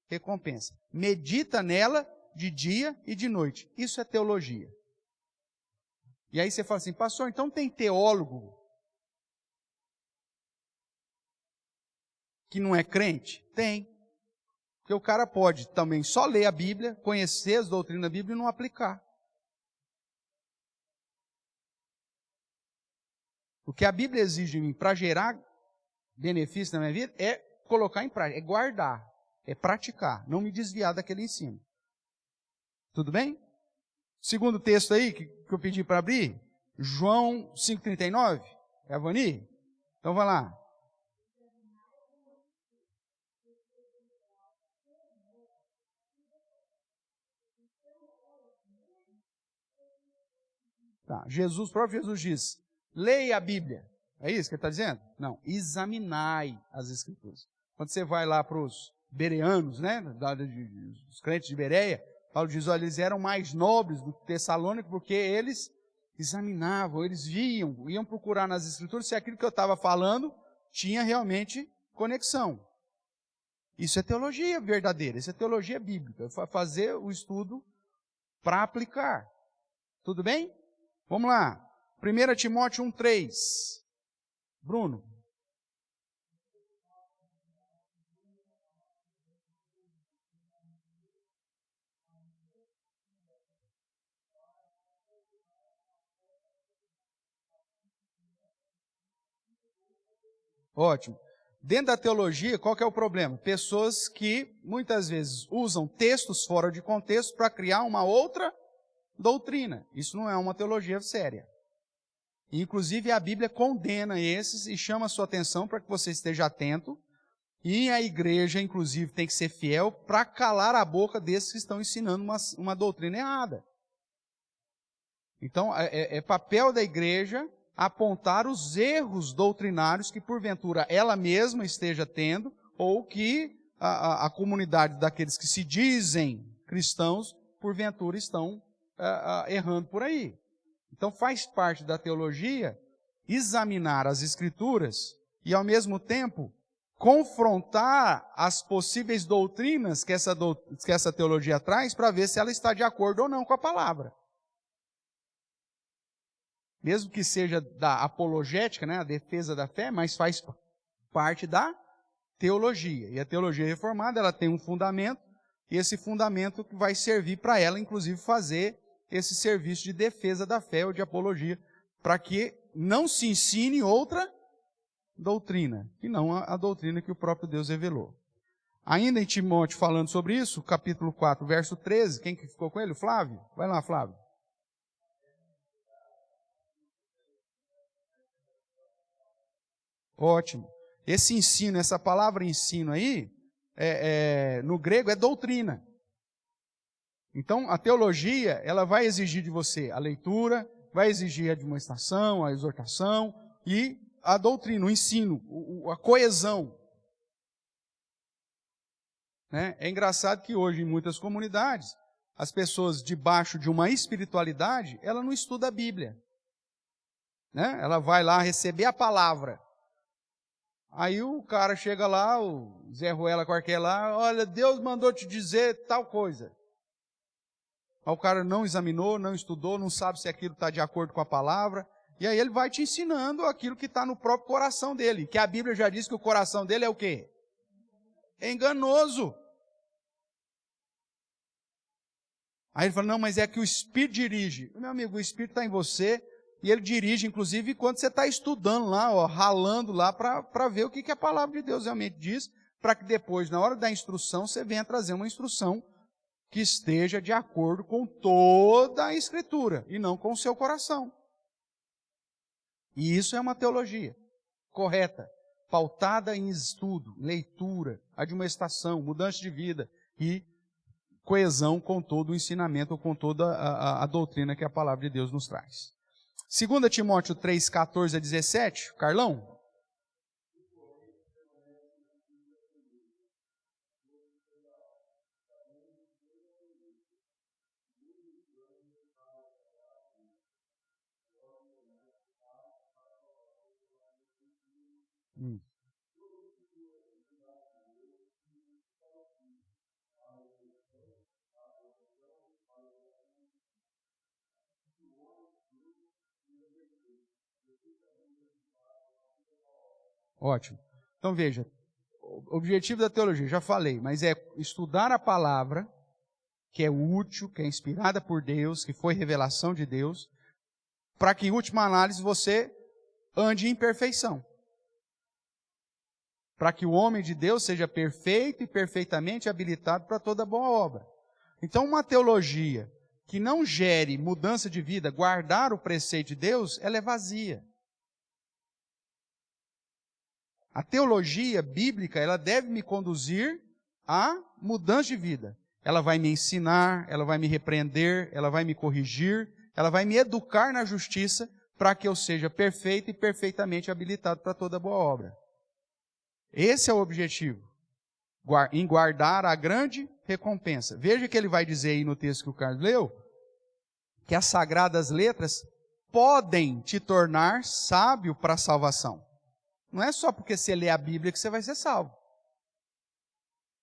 recompensa. Medita nela de dia e de noite. Isso é teologia. E aí você fala assim, pastor, então tem teólogo que não é crente? Tem. Porque o cara pode também só ler a Bíblia, conhecer as doutrinas da Bíblia e não aplicar. O que a Bíblia exige de mim para gerar benefício na minha vida é colocar em prática, é guardar, é praticar, não me desviar daquele ensino. Tudo bem? Segundo texto aí que eu pedi para abrir, João 5,39, é a Vani? Então vai lá. Tá. O próprio Jesus diz, leia a Bíblia. É isso que ele está dizendo? Não, examinai as Escrituras. Quando você vai lá para os bereanos, né? Os crentes de Bereia, Paulo diz, olha, eles eram mais nobres do que Tessalônica, porque eles examinavam, eles iam procurar nas Escrituras se aquilo que eu estava falando tinha realmente conexão. Isso é teologia verdadeira, isso é teologia bíblica, fazer o estudo para aplicar. Tudo bem? Vamos lá. 1 Timóteo 1,3. Bruno. Ótimo. Dentro da teologia, qual que é o problema? Pessoas que muitas vezes usam textos fora de contexto para criar uma outra doutrina. Isso não é uma teologia séria. Inclusive, a Bíblia condena esses e chama a sua atenção para que você esteja atento. E a igreja, inclusive, tem que ser fiel para calar a boca desses que estão ensinando uma doutrina errada. Então, é papel da igreja apontar os erros doutrinários que, porventura, ela mesma esteja tendo, ou que a comunidade daqueles que se dizem cristãos, porventura, estão errando por aí. Então, faz parte da teologia examinar as Escrituras e, ao mesmo tempo, confrontar as possíveis doutrinas que essa teologia traz para ver se ela está de acordo ou não com a palavra. Mesmo que seja da apologética, né, a defesa da fé, mas faz parte da teologia. E a teologia reformada, ela tem um fundamento, e esse fundamento que vai servir para ela, inclusive, fazer esse serviço de defesa da fé ou de apologia, para que não se ensine outra doutrina, que não a doutrina que o próprio Deus revelou. Ainda em Timóteo, falando sobre isso, capítulo 4, verso 13, quem que ficou com ele? O Flávio? Vai lá, Flávio. Ótimo. Esse ensino, essa palavra ensino aí, no grego é doutrina. Então, a teologia, ela vai exigir de você a leitura, vai exigir a admoestação, a exortação e a doutrina, o ensino, a coesão. Né? É engraçado que hoje, em muitas comunidades, as pessoas debaixo de uma espiritualidade, ela não estuda a Bíblia. Né? Ela vai lá receber a palavra. Aí o cara chega lá, o Zé Ruela qualquer lá, olha, Deus mandou te dizer tal coisa. Aí o cara não examinou, não estudou, não sabe se aquilo está de acordo com a palavra. E aí ele vai te ensinando aquilo que está no próprio coração dele. Que a Bíblia já diz que o coração dele é o quê? É enganoso. Aí ele fala, não, mas é que o Espírito dirige. Meu amigo, o Espírito está em você e ele dirige, inclusive, quando você está estudando lá, ó, ralando lá para ver o que a palavra de Deus realmente diz, para que depois, na hora da instrução, você venha trazer uma instrução que esteja de acordo com toda a Escritura e não com o seu coração. E isso é uma teologia correta, pautada em estudo, leitura, admoestação, mudança de vida e coesão com todo o ensinamento, ou com toda a doutrina que a palavra de Deus nos traz. 2 Timóteo 3, 14 a 17, Carlão? Ótimo. Então veja, o objetivo da teologia, já falei, mas é estudar a palavra, que é útil, que é inspirada por Deus, que foi revelação de Deus, para que em última análise você ande em perfeição. Para que o homem de Deus seja perfeito e perfeitamente habilitado para toda boa obra. Então uma teologia que não gere mudança de vida, guardar o preceito de Deus, ela é vazia. A teologia bíblica, ela deve me conduzir a mudança de vida. Ela vai me ensinar, ela vai me repreender, ela vai me corrigir, ela vai me educar na justiça para que eu seja perfeito e perfeitamente habilitado para toda boa obra. Esse é o objetivo. em guardar a grande recompensa. Veja que ele vai dizer aí no texto que o Carlos leu, que as sagradas letras podem te tornar sábio para a salvação. Não é só porque você lê a Bíblia que você vai ser salvo.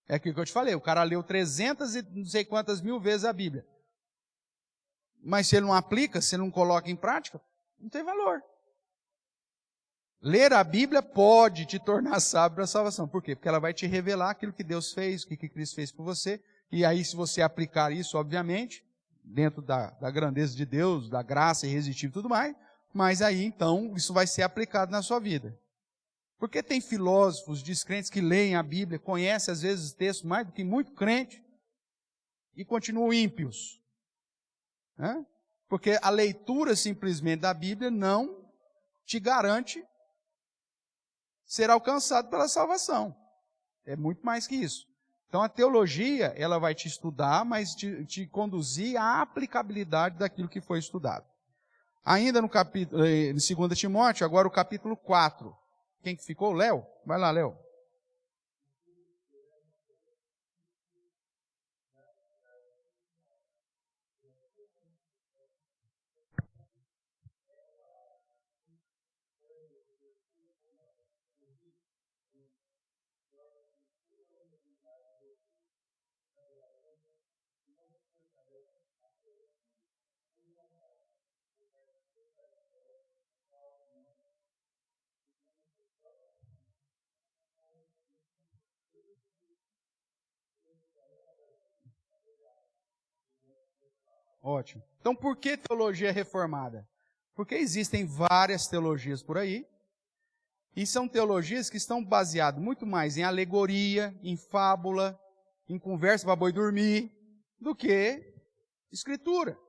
É aquilo que eu te falei, o cara leu 300 e não sei quantas mil vezes a Bíblia. Mas se ele não aplica, se ele não coloca em prática, não tem valor. Ler a Bíblia pode te tornar sábio para a salvação. Por quê? Porque ela vai te revelar aquilo que Deus fez, o que Cristo fez por você. E aí, se você aplicar isso, obviamente, dentro da grandeza de Deus, da graça irresistível e tudo mais, mas aí, então, isso vai ser aplicado na sua vida. Porque tem filósofos, descrentes que leem a Bíblia, conhecem às vezes o texto mais do que muito crente, e continuam ímpios. Porque a leitura simplesmente da Bíblia não te garante ser alcançado pela salvação. É muito mais que isso. Então a teologia, ela vai te estudar, mas te conduzir à aplicabilidade daquilo que foi estudado. Ainda no capítulo, em 2 Timóteo, agora o capítulo 4. Quem que ficou? Léo? Vai lá, Léo. Ótimo. Então, por que teologia reformada? Porque existem várias teologias por aí, e são teologias que estão baseadas muito mais em alegoria, em fábula, em conversa para boi dormir, do que escritura.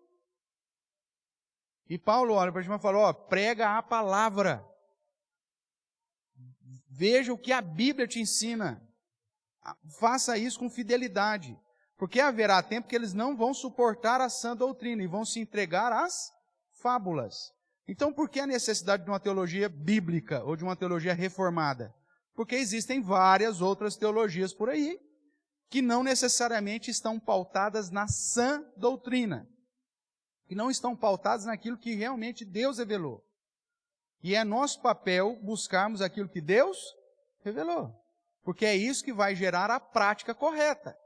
E Paulo olha para a gente e falou, prega a palavra. Veja o que a Bíblia te ensina. Faça isso com fidelidade. Porque haverá tempo que eles não vão suportar a sã doutrina e vão se entregar às fábulas. Então, por que a necessidade de uma teologia bíblica ou de uma teologia reformada? Porque existem várias outras teologias por aí que não necessariamente estão pautadas na sã doutrina, que não estão pautadas naquilo que realmente Deus revelou. E é nosso papel buscarmos aquilo que Deus revelou, porque é isso que vai gerar a prática correta.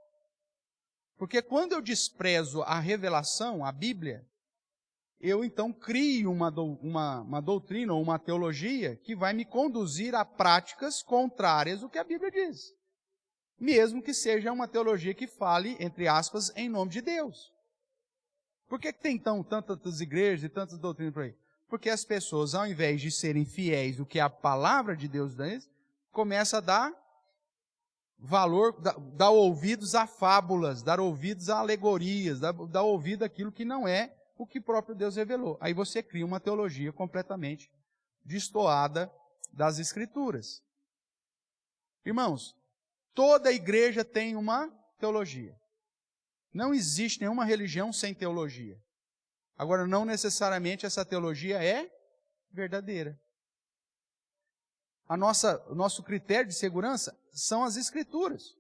Porque quando eu desprezo a revelação, a Bíblia, eu então crio uma doutrina ou uma teologia que vai me conduzir a práticas contrárias ao que a Bíblia diz. Mesmo que seja uma teologia que fale, entre aspas, em nome de Deus. Por que tem então tantas igrejas e tantas doutrinas por aí? Porque as pessoas, ao invés de serem fiéis ao que a palavra de Deus diz, começam a dar valor, dar ouvidos a fábulas, dar ouvidos a alegorias, dar ouvido àquilo que não é o que próprio Deus revelou. Aí você cria uma teologia completamente destoada das Escrituras. Irmãos, toda igreja tem uma teologia. Não existe nenhuma religião sem teologia. Agora, não necessariamente essa teologia é verdadeira. O nosso critério de segurança são as Escrituras.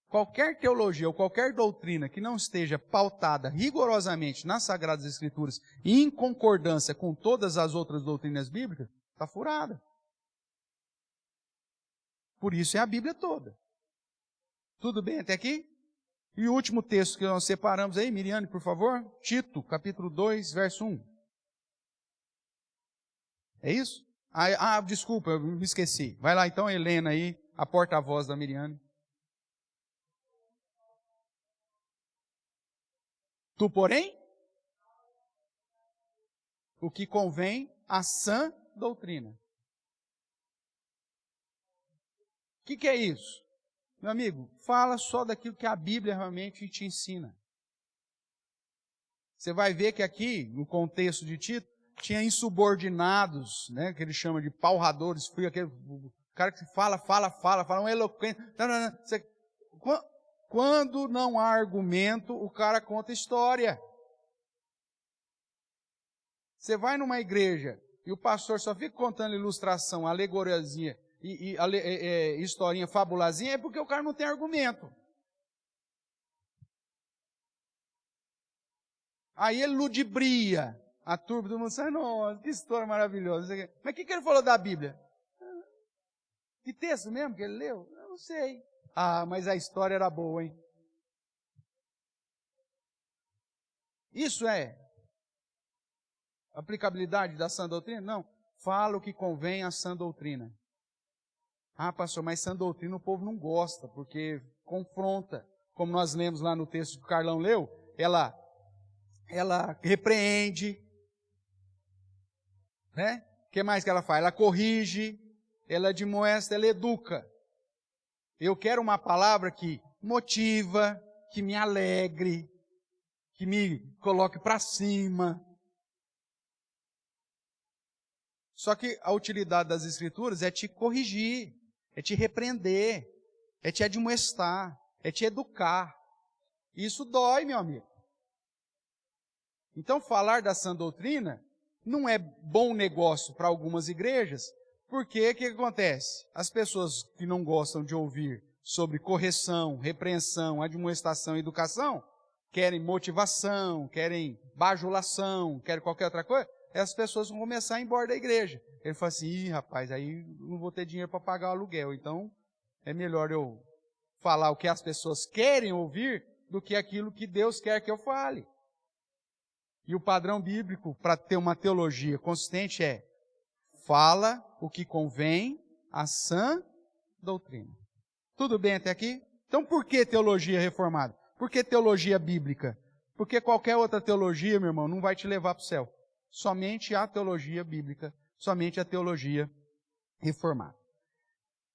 Qualquer teologia ou qualquer doutrina que não esteja pautada rigorosamente nas Sagradas Escrituras e em concordância com todas as outras doutrinas bíblicas, está furada. Por isso é a Bíblia toda. Tudo bem até aqui? E o último texto que nós separamos aí, Miriane, por favor, Tito, capítulo 2, verso 1. É isso? Desculpa, eu me esqueci. Vai lá então, Helena aí, a porta-voz da Miriane. Tu, porém, o que convém à sã doutrina. O que é isso? Meu amigo, fala só daquilo que a Bíblia realmente te ensina. Você vai ver que aqui, no contexto de Tito, tinha insubordinados, né, que ele chama de palradores, aquele cara que fala, um eloquente. Quando não há argumento, o cara conta história. Você vai numa igreja e o pastor só fica contando ilustração, alegoriazinha, historinha, fabulazinha, é porque o cara não tem argumento. Aí ele ludibria. A turma do mundo sai, nossa, que história maravilhosa. Mas o que ele falou da Bíblia? Que texto mesmo que ele leu? Eu não sei. Ah, mas a história era boa, hein? Isso é aplicabilidade da sã doutrina? Não. Fala o que convém à sã doutrina. Ah, pastor, mas sã doutrina o povo não gosta, porque confronta. Como nós lemos lá no texto que o Carlão leu, ela repreende, né? O que mais que ela faz? Ela corrige, ela admoesta, ela educa. Eu quero uma palavra que motiva, que me alegre, que me coloque para cima. Só que a utilidade das Escrituras é te corrigir, é te repreender, é te admoestar, é te educar. Isso dói, meu amigo. Então, falar da sã doutrina não é bom negócio para algumas igrejas, porque o que acontece? As pessoas que não gostam de ouvir sobre correção, repreensão, admoestação e educação, querem motivação, querem bajulação, querem qualquer outra coisa, as pessoas vão começar a ir embora da igreja. Ele fala assim, ih, rapaz, aí não vou ter dinheiro para pagar o aluguel, então é melhor eu falar o que as pessoas querem ouvir do que aquilo que Deus quer que eu fale. E o padrão bíblico para ter uma teologia consistente é: fala o que convém à sã doutrina. Tudo bem até aqui? Então por que teologia reformada? Por que teologia bíblica? Porque qualquer outra teologia, meu irmão, não vai te levar para o céu. Somente a teologia bíblica, somente a teologia reformada.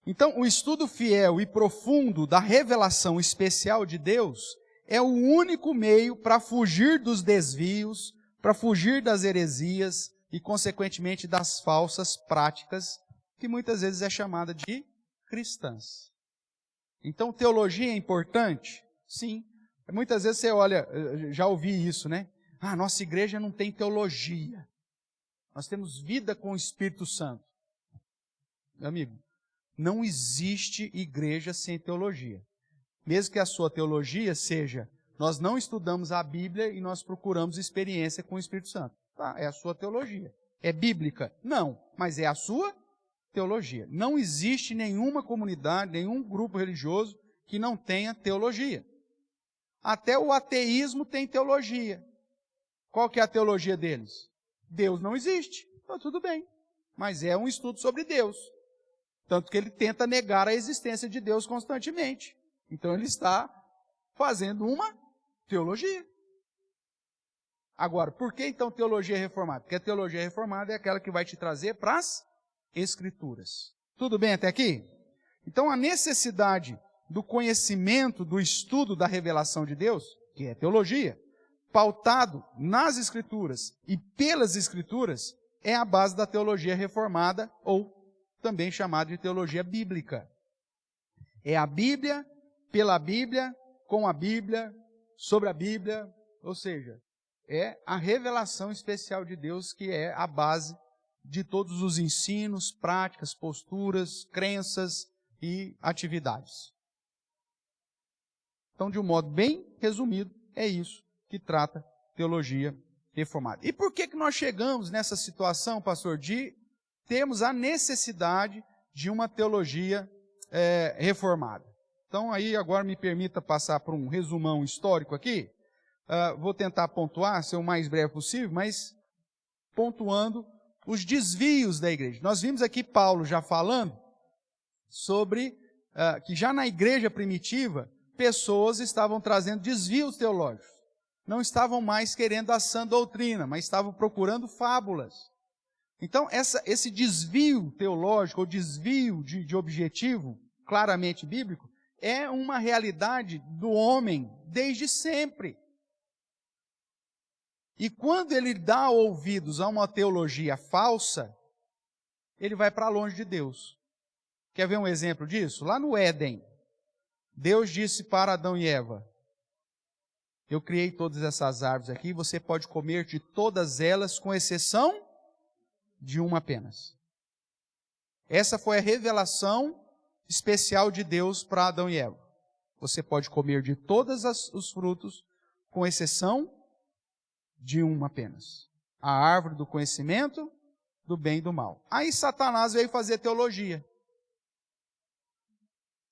Então, o estudo fiel e profundo da revelação especial de Deus é o único meio para fugir dos desvios, para fugir das heresias e, consequentemente, das falsas práticas, que muitas vezes é chamada de cristãs. Então, teologia é importante? Sim. Muitas vezes você olha, já ouvi isso, né? Ah, nossa igreja não tem teologia. Nós temos vida com o Espírito Santo. Meu amigo, não existe igreja sem teologia. Mesmo que a sua teologia seja, nós não estudamos a Bíblia e nós procuramos experiência com o Espírito Santo. Tá, é a sua teologia. É bíblica? Não, mas é a sua teologia. Não existe nenhuma comunidade, nenhum grupo religioso que não tenha teologia. Até o ateísmo tem teologia. Qual que é a teologia deles? Deus não existe. Então, tudo bem. Mas é um estudo sobre Deus. Tanto que ele tenta negar a existência de Deus constantemente. Então ele está fazendo uma teologia. Agora, por que então teologia reformada? Porque a teologia reformada é aquela que vai te trazer para as Escrituras. Tudo bem até aqui? Então a necessidade do conhecimento, do estudo da revelação de Deus, que é teologia, pautado nas Escrituras e pelas Escrituras, é a base da teologia reformada, ou também chamada de teologia bíblica. É a Bíblia, pela Bíblia, com a Bíblia, sobre a Bíblia, ou seja, é a revelação especial de Deus que é a base de todos os ensinos, práticas, posturas, crenças e atividades. Então, de um modo bem resumido, é isso que trata teologia reformada. E por que nós chegamos nessa situação, pastor, de termos a necessidade de uma teologia reformada? Então, aí agora me permita passar por um resumão histórico aqui. Vou tentar pontuar, ser o mais breve possível, mas pontuando os desvios da igreja. Nós vimos aqui Paulo já falando sobre que já na igreja primitiva, pessoas estavam trazendo desvios teológicos. Não estavam mais querendo a sã doutrina, mas estavam procurando fábulas. Então, esse desvio teológico, ou desvio de objetivo, claramente bíblico, é uma realidade do homem desde sempre. E quando ele dá ouvidos a uma teologia falsa, ele vai para longe de Deus. Quer ver um exemplo disso? Lá no Éden, Deus disse para Adão e Eva: eu criei todas essas árvores aqui, você pode comer de todas elas, com exceção de uma apenas. Essa foi a revelação especial de Deus para Adão e Eva. Você pode comer de todos os frutos, com exceção de um apenas. A árvore do conhecimento do bem e do mal. Aí Satanás veio fazer teologia.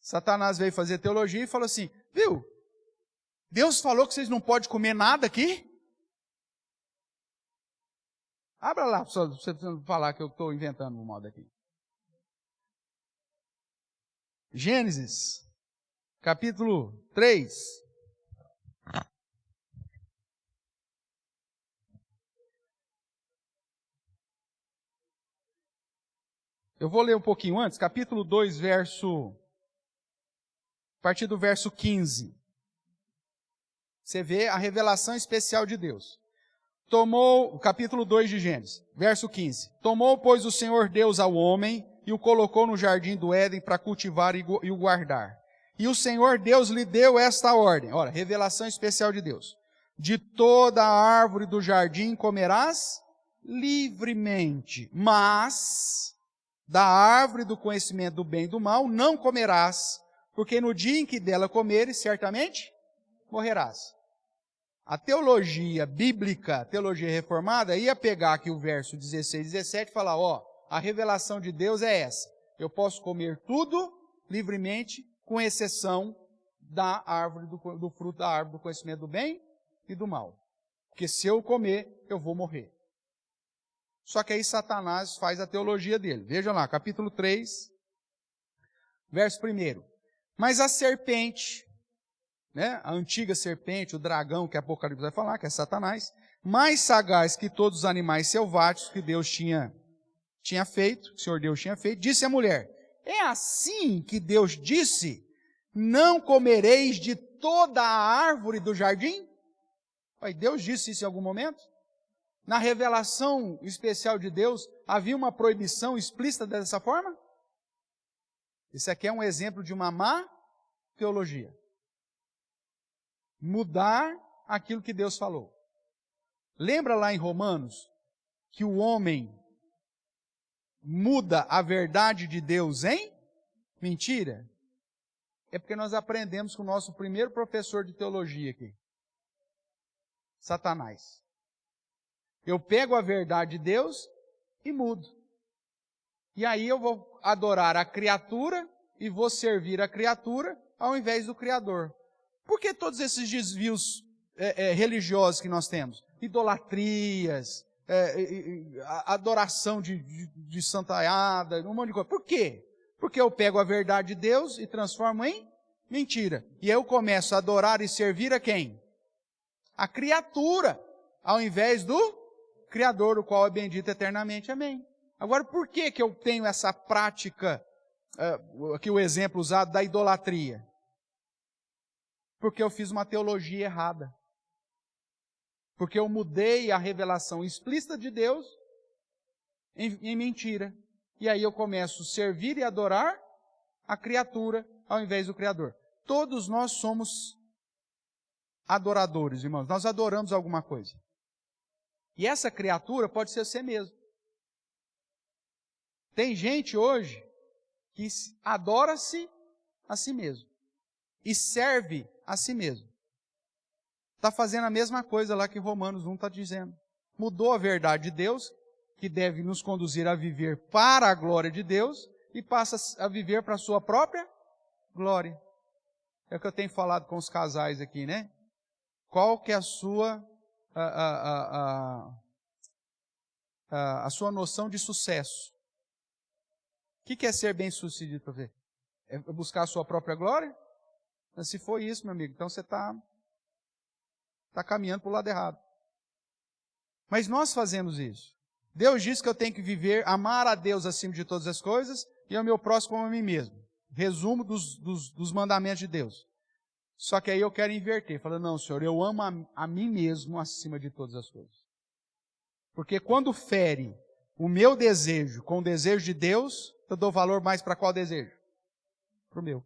Satanás veio fazer teologia e falou assim, viu? Deus falou que vocês não podem comer nada aqui? Abra lá, para você falar que eu estou inventando um modo aqui. Gênesis, capítulo 3. Eu vou ler um pouquinho antes, capítulo 2, a partir do verso 15. Você vê a revelação especial de Deus. O capítulo 2 de Gênesis, verso 15. Tomou, pois, o Senhor Deus ao homem e o colocou no jardim do Éden para cultivar e o guardar. E o Senhor Deus lhe deu esta ordem. Olha, revelação especial de Deus. De toda a árvore do jardim comerás livremente, mas da árvore do conhecimento do bem e do mal não comerás, porque no dia em que dela comeres, certamente morrerás. A teologia bíblica, a teologia reformada, ia pegar aqui o verso 16 e 17 e falar, a revelação de Deus é essa. Eu posso comer tudo livremente, com exceção da árvore do fruto da árvore do conhecimento do bem e do mal. Porque se eu comer, eu vou morrer. Só que aí Satanás faz a teologia dele. Veja lá, capítulo 3, verso 1. Mas a serpente, a antiga serpente, o dragão que Apocalipse vai falar, que é Satanás, mais sagaz que todos os animais selváticos que Deus tinha feito, que o Senhor Deus tinha feito, disse à mulher, é assim que Deus disse, não comereis de toda a árvore do jardim? Deus disse isso em algum momento? Na revelação especial de Deus, havia uma proibição explícita dessa forma? Isso aqui é um exemplo de uma má teologia. Mudar aquilo que Deus falou. Lembra lá em Romanos que o homem muda a verdade de Deus em mentira? É porque nós aprendemos com o nosso primeiro professor de teologia aqui. Satanás. Eu pego a verdade de Deus e mudo. E aí eu vou adorar a criatura e vou servir a criatura ao invés do Criador. Por que todos esses desvios religiosos que nós temos? Idolatrias, adoração de santaiada, um monte de coisa. Por quê? Porque eu pego a verdade de Deus e transformo em mentira. E aí eu começo a adorar e servir a quem? A criatura, ao invés do Criador, o qual é bendito eternamente. Amém. Agora, por que eu tenho essa prática, aqui o exemplo usado da idolatria? Porque eu fiz uma teologia errada. Porque eu mudei a revelação explícita de Deus em mentira. E aí eu começo a servir e adorar a criatura ao invés do Criador. Todos nós somos adoradores, irmãos. Nós adoramos alguma coisa. E essa criatura pode ser você mesmo. Tem gente hoje que adora-se a si mesmo. E serve a si mesmo. Está fazendo a mesma coisa lá que Romanos 1 está dizendo. Mudou a verdade de Deus, que deve nos conduzir a viver para a glória de Deus, e passa a viver para a sua própria glória. É o que eu tenho falado com os casais aqui, né? Qual que é a sua noção de sucesso? O que é ser bem-sucedido para você? É buscar a sua própria glória? Se for isso, meu amigo, então você está caminhando para o lado errado. Mas nós fazemos isso. Deus diz que eu tenho que viver, amar a Deus acima de todas as coisas e ao meu próximo como a mim mesmo. Resumo dos mandamentos de Deus. Só que aí eu quero inverter. Falando, não, Senhor, eu amo a mim mesmo acima de todas as coisas. Porque quando fere o meu desejo com o desejo de Deus, eu dou valor mais para qual desejo? Para o meu.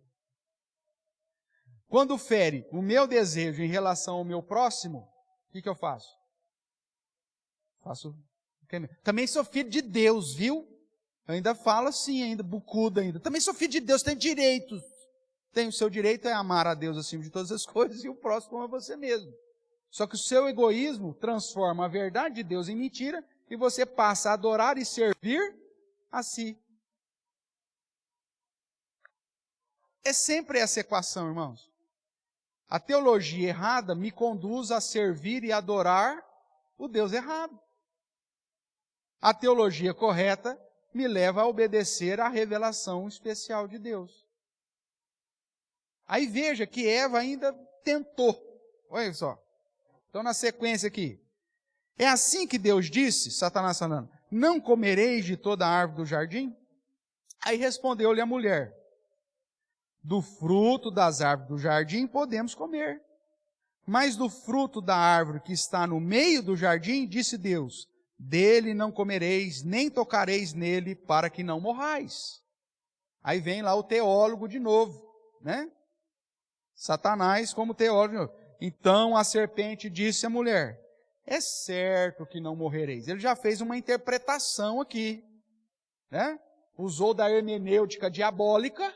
Quando fere o meu desejo em relação ao meu próximo, o que eu faço? Também sou filho de Deus, viu? Ainda fala assim, ainda, bucuda ainda. Também sou filho de Deus, tenho direitos. Tem o seu direito é amar a Deus acima de todas as coisas e o próximo como a você mesmo. Só que o seu egoísmo transforma a verdade de Deus em mentira e você passa a adorar e servir a si. É sempre essa equação, irmãos. A teologia errada me conduz a servir e adorar o Deus errado. A teologia correta me leva a obedecer à revelação especial de Deus. Aí veja que Eva ainda tentou. Olha só. Então na sequência aqui. É assim que Deus disse, Satanás falando, não comereis de toda a árvore do jardim? Aí respondeu-lhe a mulher, do fruto das árvores do jardim podemos comer. Mas do fruto da árvore que está no meio do jardim, disse Deus, dele não comereis, nem tocareis nele, para que não morrais. Aí vem lá o teólogo de novo, né? Satanás como teólogo de novo. Então a serpente disse à mulher, é certo que não morrereis. Ele já fez uma interpretação aqui, né? Usou da hermenêutica diabólica,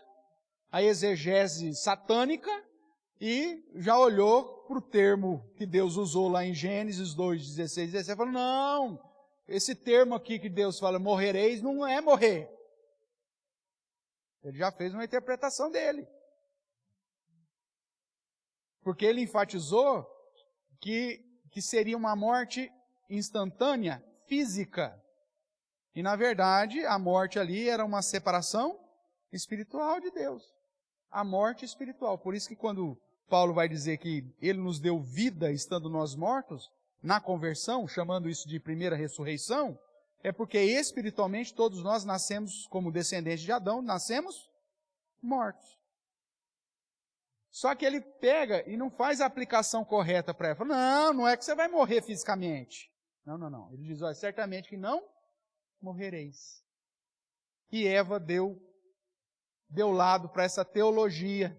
a exegese satânica, e já olhou para o termo que Deus usou lá em Gênesis 2, 16, 17, falou, não, esse termo aqui que Deus fala, morrereis, não é morrer. Ele já fez uma interpretação dele. Porque ele enfatizou que seria uma morte instantânea, física. E na verdade, a morte ali era uma separação espiritual de Deus. A morte espiritual. Por isso que quando Paulo vai dizer que ele nos deu vida estando nós mortos, na conversão, chamando isso de primeira ressurreição, é porque espiritualmente todos nós nascemos como descendentes de Adão, nascemos mortos. Só que ele pega e não faz a aplicação correta para ela. Não, não é que você vai morrer fisicamente. Não. Ele diz, olha, certamente que não morrereis. E Eva deu lado para essa teologia.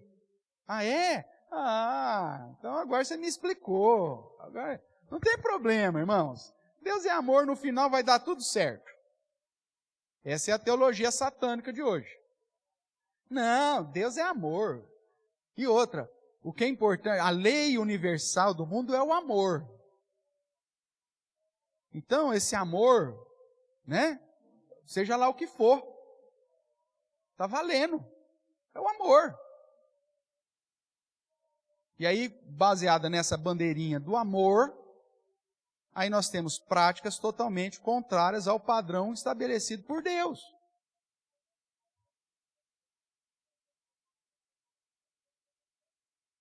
Ah, é? Ah, então agora você me explicou. Agora, não tem problema, irmãos. Deus é amor, no final vai dar tudo certo. Essa é a teologia satânica de hoje. Não, Deus é amor. E outra, o que é importante, a lei universal do mundo é o amor. Então, esse amor, né? Seja lá o que for, está valendo. É o amor. E aí, baseada nessa bandeirinha do amor, aí nós temos práticas totalmente contrárias ao padrão estabelecido por Deus.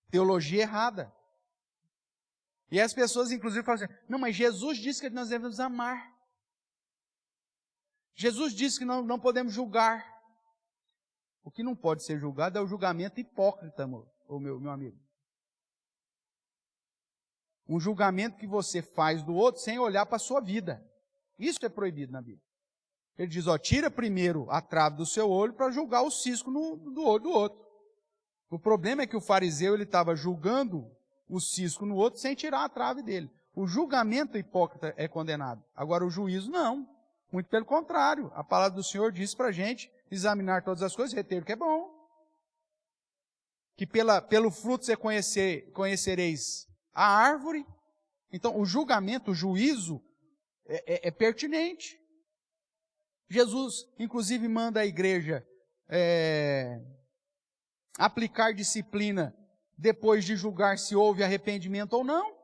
Teologia errada. E as pessoas, inclusive, falam assim, não, mas Jesus disse que nós devemos amar. Jesus disse que não podemos julgar. O que não pode ser julgado é o julgamento hipócrita, meu amigo. Um julgamento que você faz do outro sem olhar para a sua vida. Isso é proibido na Bíblia. Ele diz, tira primeiro a trave do seu olho para julgar o cisco do olho do outro. O problema é que o fariseu ele estava julgando o cisco no outro sem tirar a trave dele. O julgamento hipócrita é condenado. Agora o juízo não. Muito pelo contrário. A palavra do Senhor diz para a gente examinar todas as coisas, reter o que é bom. Que pelo fruto você conhecereis a árvore. Então o julgamento, o juízo é pertinente. Jesus, inclusive, manda a igreja aplicar disciplina depois de julgar se houve arrependimento ou não.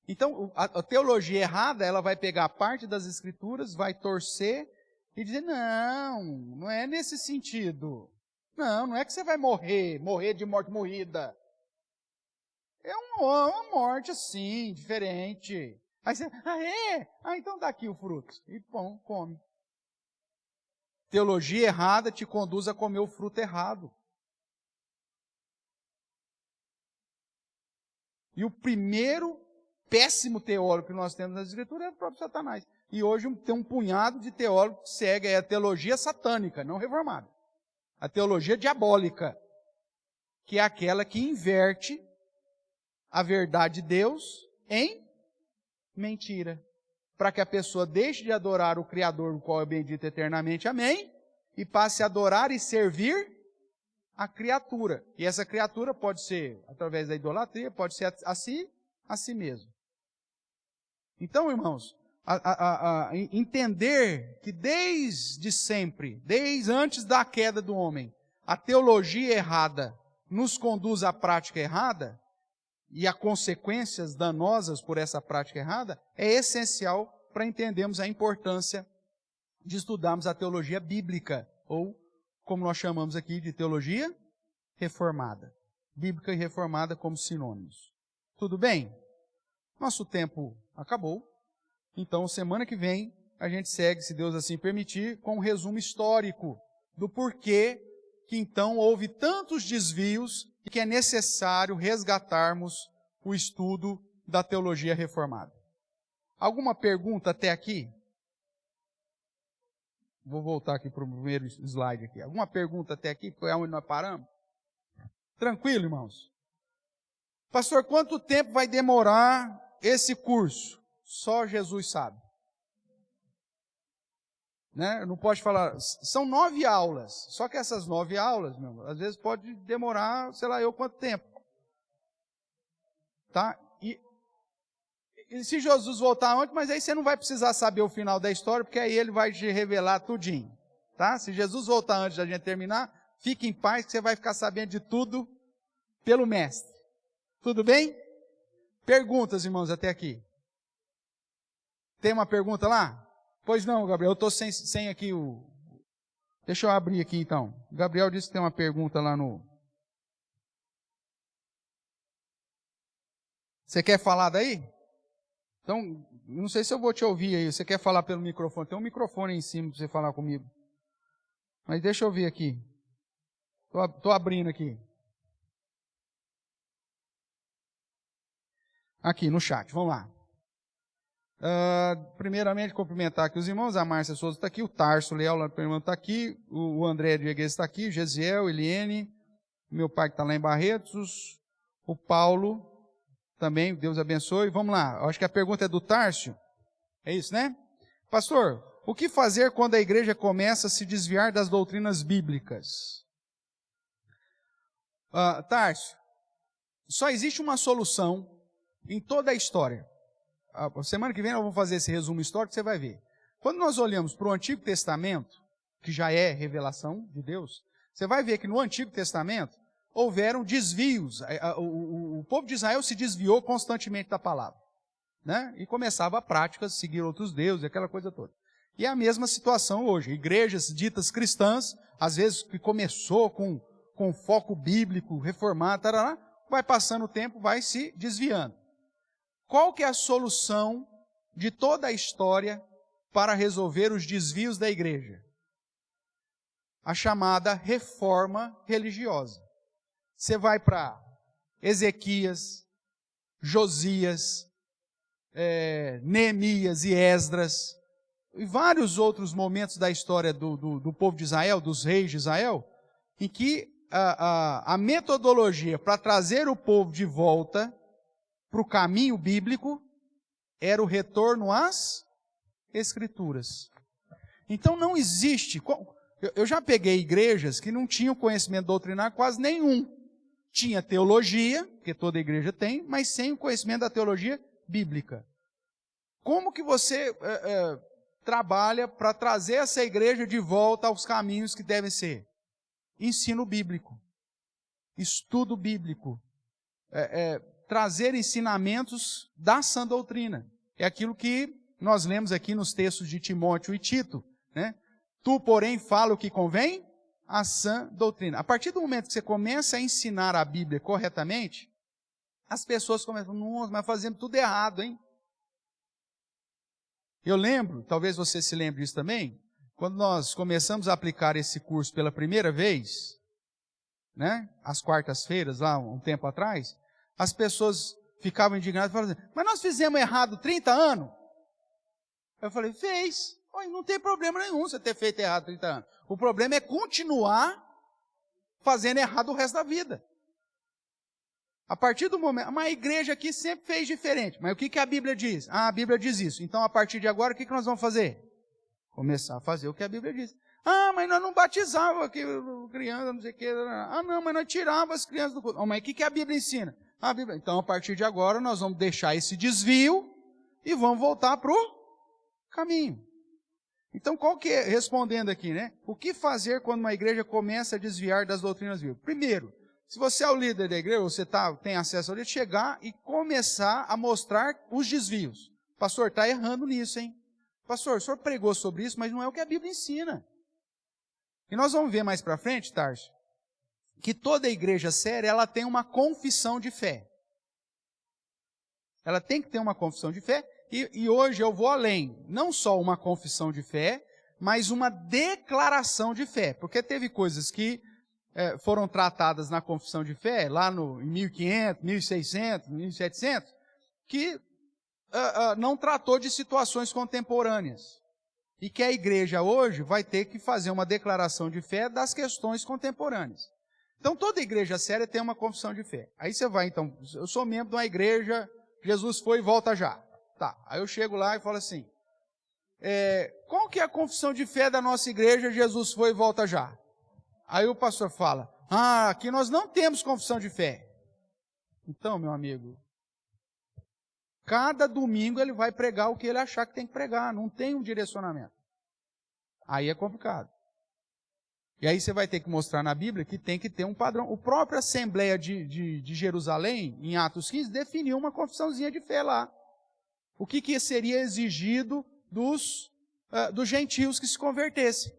Então, a teologia errada, ela vai pegar parte das Escrituras, vai torcer e dizer, não é nesse sentido. Não é que você vai morrer de morte morrida. É uma morte assim, diferente. Aí você, então dá aqui o fruto. E bom, come. Teologia errada te conduz a comer o fruto errado. E o primeiro péssimo teólogo que nós temos nas Escrituras é o próprio Satanás. E hoje tem um punhado de teólogos que segue a teologia satânica, não reformada. A teologia diabólica, que é aquela que inverte a verdade de Deus em mentira. para que a pessoa deixe de adorar o Criador, o qual é bendito eternamente, amém, e passe a adorar e servir a criatura. E essa criatura pode ser através da idolatria, pode ser a si mesmo. Então, irmãos, entender que desde sempre, desde antes da queda do homem, a teologia errada nos conduz à prática errada, e a consequências danosas por essa prática errada, é essencial para entendermos a importância de estudarmos a teologia bíblica, ou como nós chamamos aqui de teologia reformada. Bíblica e reformada como sinônimos. Tudo bem? Nosso tempo acabou, então semana que vem a gente segue, se Deus assim permitir, com um resumo histórico do porquê que então houve tantos desvios e que é necessário resgatarmos o estudo da teologia reformada. Alguma pergunta até aqui? Vou voltar aqui para o primeiro slide aqui. Alguma pergunta até aqui? Foi onde nós paramos? Tranquilo, irmãos? Pastor, quanto tempo vai demorar esse curso? Só Jesus sabe. Né? Não pode falar, são 9 aulas, só que essas 9 aulas, meu irmão, às vezes pode demorar, sei lá eu quanto tempo. Tá? E se Jesus voltar antes, mas aí você não vai precisar saber o final da história, porque aí ele vai te revelar tudinho. Tá? Se Jesus voltar antes da gente terminar, fique em paz que você vai ficar sabendo de tudo pelo mestre. Tudo bem? Perguntas, irmãos, até aqui. Tem uma pergunta lá? Pois não, Gabriel, eu estou sem aqui o... Deixa eu abrir aqui então. O Gabriel disse que tem uma pergunta lá no... Você quer falar daí? Então, não sei se eu vou te ouvir aí. Você quer falar pelo microfone? Tem um microfone aí em cima para você falar comigo. Mas deixa eu ver aqui. Estou abrindo aqui. Aqui no chat, vamos lá. Primeiramente, cumprimentar aqui os irmãos. A Márcia Souza está aqui, o Tarso Leal lá do está aqui, o André Diegues está aqui, Gesiel, Eliene, meu pai que está lá em Barretos, o Paulo também, Deus abençoe. Vamos lá, acho que a pergunta é do Tárcio. É isso, né? Pastor, o que fazer quando a igreja começa a se desviar das doutrinas bíblicas? Tárcio, só existe uma solução em toda a história. A semana que vem nós vamos fazer esse resumo histórico, você vai ver. Quando nós olhamos para o Antigo Testamento, que já é revelação de Deus, você vai ver que no Antigo Testamento houveram desvios. O povo de Israel se desviou constantemente da palavra, né? E começava a prática de seguir outros deuses, aquela coisa toda. E é a mesma situação hoje. Igrejas ditas cristãs, às vezes que começou com foco bíblico, reformado, tarará, vai passando o tempo, vai se desviando. Qual que é a solução de toda a história para resolver os desvios da igreja? A chamada reforma religiosa. Você vai para Ezequias, Josias, Neemias e Esdras, e vários outros momentos da história do povo de Israel, dos reis de Israel, em que a metodologia para trazer o povo de volta para o caminho bíblico era o retorno às Escrituras. Então não existe... Eu já peguei igrejas que não tinham conhecimento doutrinário quase nenhum. Tinha teologia, que toda igreja tem, mas sem o conhecimento da teologia bíblica. Como que você trabalha para trazer essa igreja de volta aos caminhos que devem ser? Ensino bíblico, estudo bíblico, trazer ensinamentos da sã doutrina. É aquilo que nós lemos aqui nos textos de Timóteo e Tito, né? Tu, porém, fala o que convém à sã doutrina. A partir do momento que você começa a ensinar a Bíblia corretamente, as pessoas começam, nossa, mas fazendo tudo errado, hein? Eu lembro, talvez você se lembre disso também, quando nós começamos a aplicar esse curso pela primeira vez, né? Às quartas-feiras, lá um tempo atrás, as pessoas ficavam indignadas e falavam assim, mas nós fizemos errado 30 anos? Eu falei, fez. Não tem problema nenhum você ter feito errado 30 anos. O problema é continuar fazendo errado o resto da vida. A partir do momento... Mas a igreja aqui sempre fez diferente. Mas o que a Bíblia diz? Ah, a Bíblia diz isso. Então, a partir de agora, o que nós vamos fazer? Começar a fazer o que a Bíblia diz. Ah, mas nós não batizávamos aqui criança, não sei o que. Ah, não, mas nós tirávamos as crianças do culto. Oh, mas o que a Bíblia ensina? A Bíblia... Então, a partir de agora, nós vamos deixar esse desvio e vamos voltar para o caminho. Então, qual que é, respondendo aqui, né? O que fazer quando uma igreja começa a desviar das doutrinas bíblicas? Primeiro, se você é o líder da igreja, você tem acesso ao líder, chegar e começar a mostrar os desvios. Pastor, está errando nisso, hein? Pastor, o senhor pregou sobre isso, mas não é o que a Bíblia ensina. E nós vamos ver mais para frente, Tarso, que toda igreja séria, ela tem uma confissão de fé. Ela tem que ter uma confissão de fé, e hoje eu vou além. Não só uma confissão de fé, mas uma declaração de fé. Porque teve coisas que foram tratadas na confissão de fé, lá em 1500, 1600, 1700, que não tratou de situações contemporâneas. E que a igreja hoje vai ter que fazer uma declaração de fé das questões contemporâneas. Então toda igreja séria tem uma confissão de fé. Aí você vai, então, eu sou membro de uma igreja, Jesus foi e volta já. Tá, aí eu chego lá e falo assim, qual que é a confissão de fé da nossa igreja, Jesus foi e volta já? Aí o pastor fala, aqui nós não temos confissão de fé. Então, meu amigo, cada domingo ele vai pregar o que ele achar que tem que pregar, não tem um direcionamento. Aí é complicado. E aí você vai ter que mostrar na Bíblia que tem que ter um padrão. O próprio Assembleia de Jerusalém, em Atos 15, definiu uma confissãozinha de fé lá. O que seria exigido dos gentios que se convertessem.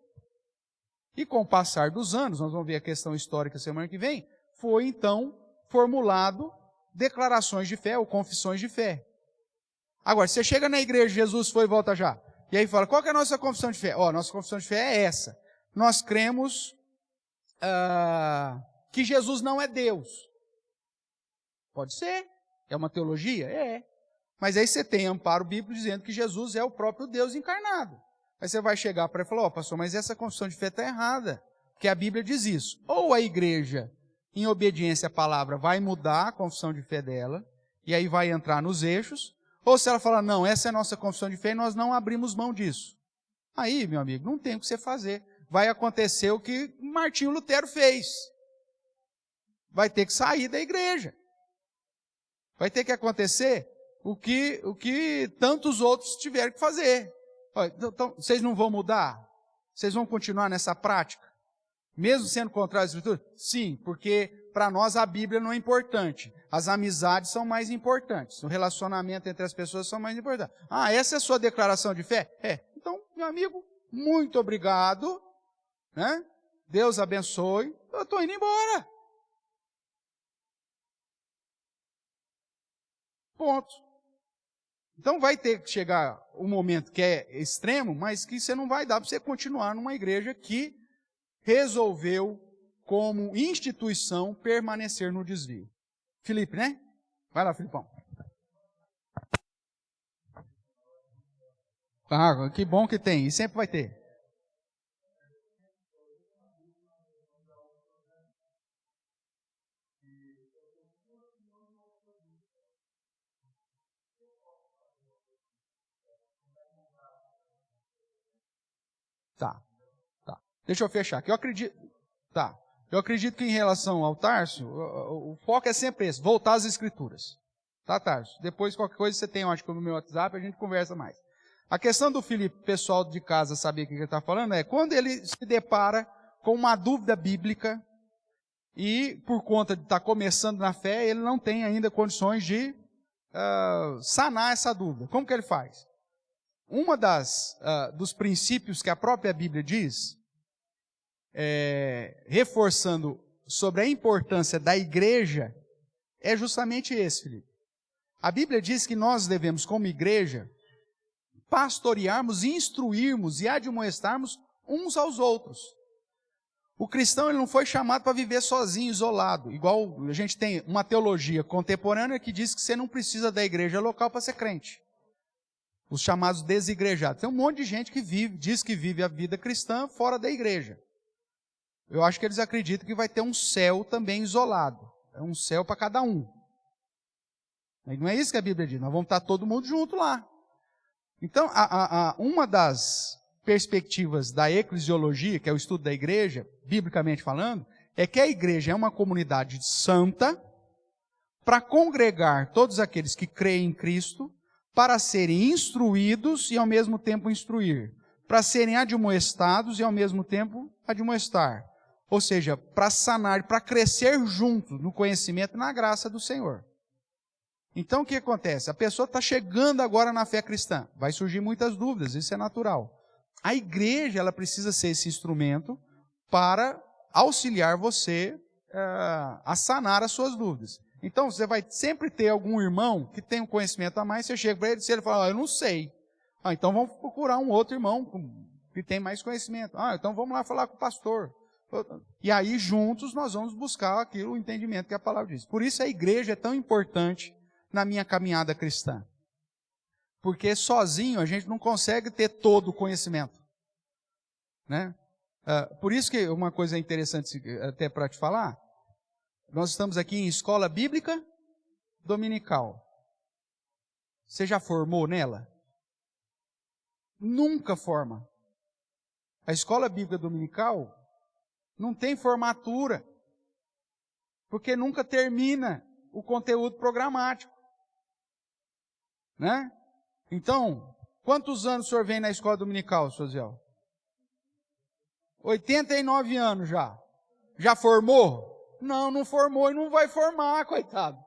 E com o passar dos anos, nós vamos ver a questão histórica semana que vem, foi então formulado declarações de fé ou confissões de fé. Agora, você chega na igreja, Jesus foi e volta já. E aí fala, qual que é a nossa confissão de fé? Nossa confissão de fé é essa. Nós cremos que Jesus não é Deus. Pode ser. É uma teologia? É. Mas aí você tem amparo bíblico dizendo que Jesus é o próprio Deus encarnado. Aí você vai chegar para ele e falar, pastor, mas essa confissão de fé está errada. Porque a Bíblia diz isso. Ou a igreja, em obediência à palavra, vai mudar a confissão de fé dela, e aí vai entrar nos eixos. Ou se ela falar, não, essa é a nossa confissão de fé e nós não abrimos mão disso. Aí, meu amigo, não tem o que você fazer. Vai acontecer o que Martinho Lutero fez. Vai ter que sair da igreja. Vai ter que acontecer o que tantos outros tiveram que fazer. Então, vocês não vão mudar? Vocês vão continuar nessa prática? Mesmo sendo contrário às Escrituras? Sim, porque para nós a Bíblia não é importante. As amizades são mais importantes. O relacionamento entre as pessoas são mais importantes. Essa é a sua declaração de fé? Então, meu amigo, muito obrigado. Né? Deus abençoe. Eu estou indo embora. Ponto. Então vai ter que chegar um momento que é extremo, mas que você não vai dar para você continuar numa igreja que resolveu, como instituição, permanecer no desvio. Felipe, né? Vai lá, Filipão. Que bom que tem, e sempre vai ter. Tá. Deixa eu fechar aqui. Eu acredito que em relação ao Tarso, o foco é sempre esse, voltar às Escrituras. Tá, Tarso? Depois, qualquer coisa, você tem, acho que no meu WhatsApp, a gente conversa mais. A questão do Felipe, pessoal de casa saber o que ele está falando, é quando ele se depara com uma dúvida bíblica e, por conta de estar começando na fé, ele não tem ainda condições de sanar essa dúvida. Como que ele faz? Uma dos princípios que a própria Bíblia diz, reforçando sobre a importância da igreja, é justamente esse, Felipe. A Bíblia diz que nós devemos, como igreja, pastorearmos, instruirmos e admoestarmos uns aos outros. O cristão ele não foi chamado para viver sozinho, isolado. Igual a gente tem uma teologia contemporânea que diz que você não precisa da igreja local para ser crente. Os chamados desigrejados. Tem um monte de gente que diz que vive a vida cristã fora da igreja. Eu acho que eles acreditam que vai ter um céu também isolado. É um céu para cada um. Não é isso que a Bíblia diz. Nós vamos estar todo mundo junto lá. Então, uma das perspectivas da eclesiologia, que é o estudo da igreja, biblicamente falando, é que a igreja é uma comunidade santa para congregar todos aqueles que creem em Cristo, para serem instruídos e ao mesmo tempo instruir, para serem admoestados e ao mesmo tempo admoestar. Ou seja, para sanar, para crescer juntos no conhecimento e na graça do Senhor. Então o que acontece? A pessoa está chegando agora na fé cristã, vai surgir muitas dúvidas, isso é natural. A igreja, ela precisa ser esse instrumento para auxiliar você a sanar as suas dúvidas. Então você vai sempre ter algum irmão que tem um conhecimento a mais, você chega para ele e ele fala, eu não sei. Então vamos procurar um outro irmão que tem mais conhecimento. Então vamos lá falar com o pastor. E aí juntos nós vamos buscar o entendimento que a palavra diz. Por isso a igreja é tão importante na minha caminhada cristã. Porque sozinho a gente não consegue ter todo o conhecimento. Né? Por isso que uma coisa interessante até para te falar, nós estamos aqui em escola bíblica dominical. Você já formou nela? Nunca forma. A escola bíblica dominical não tem formatura, porque nunca termina o conteúdo programático. Né? Então, quantos anos o senhor vem na escola dominical, Sosiel? 89 anos já. Já formou? Não formou e não vai formar, coitado.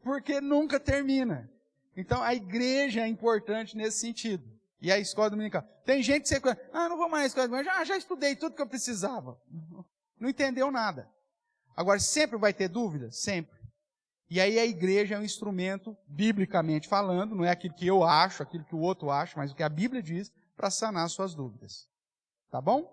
Porque nunca termina. Então, a igreja é importante nesse sentido. E a escola dominical. Tem gente que você... não vou mais na escola dominical. Já estudei tudo que eu precisava. Não entendeu nada. Agora, sempre vai ter dúvida? Sempre. E aí a igreja é um instrumento, biblicamente falando, não é aquilo que eu acho, aquilo que o outro acha, mas o que a Bíblia diz, para sanar suas dúvidas. Tá bom?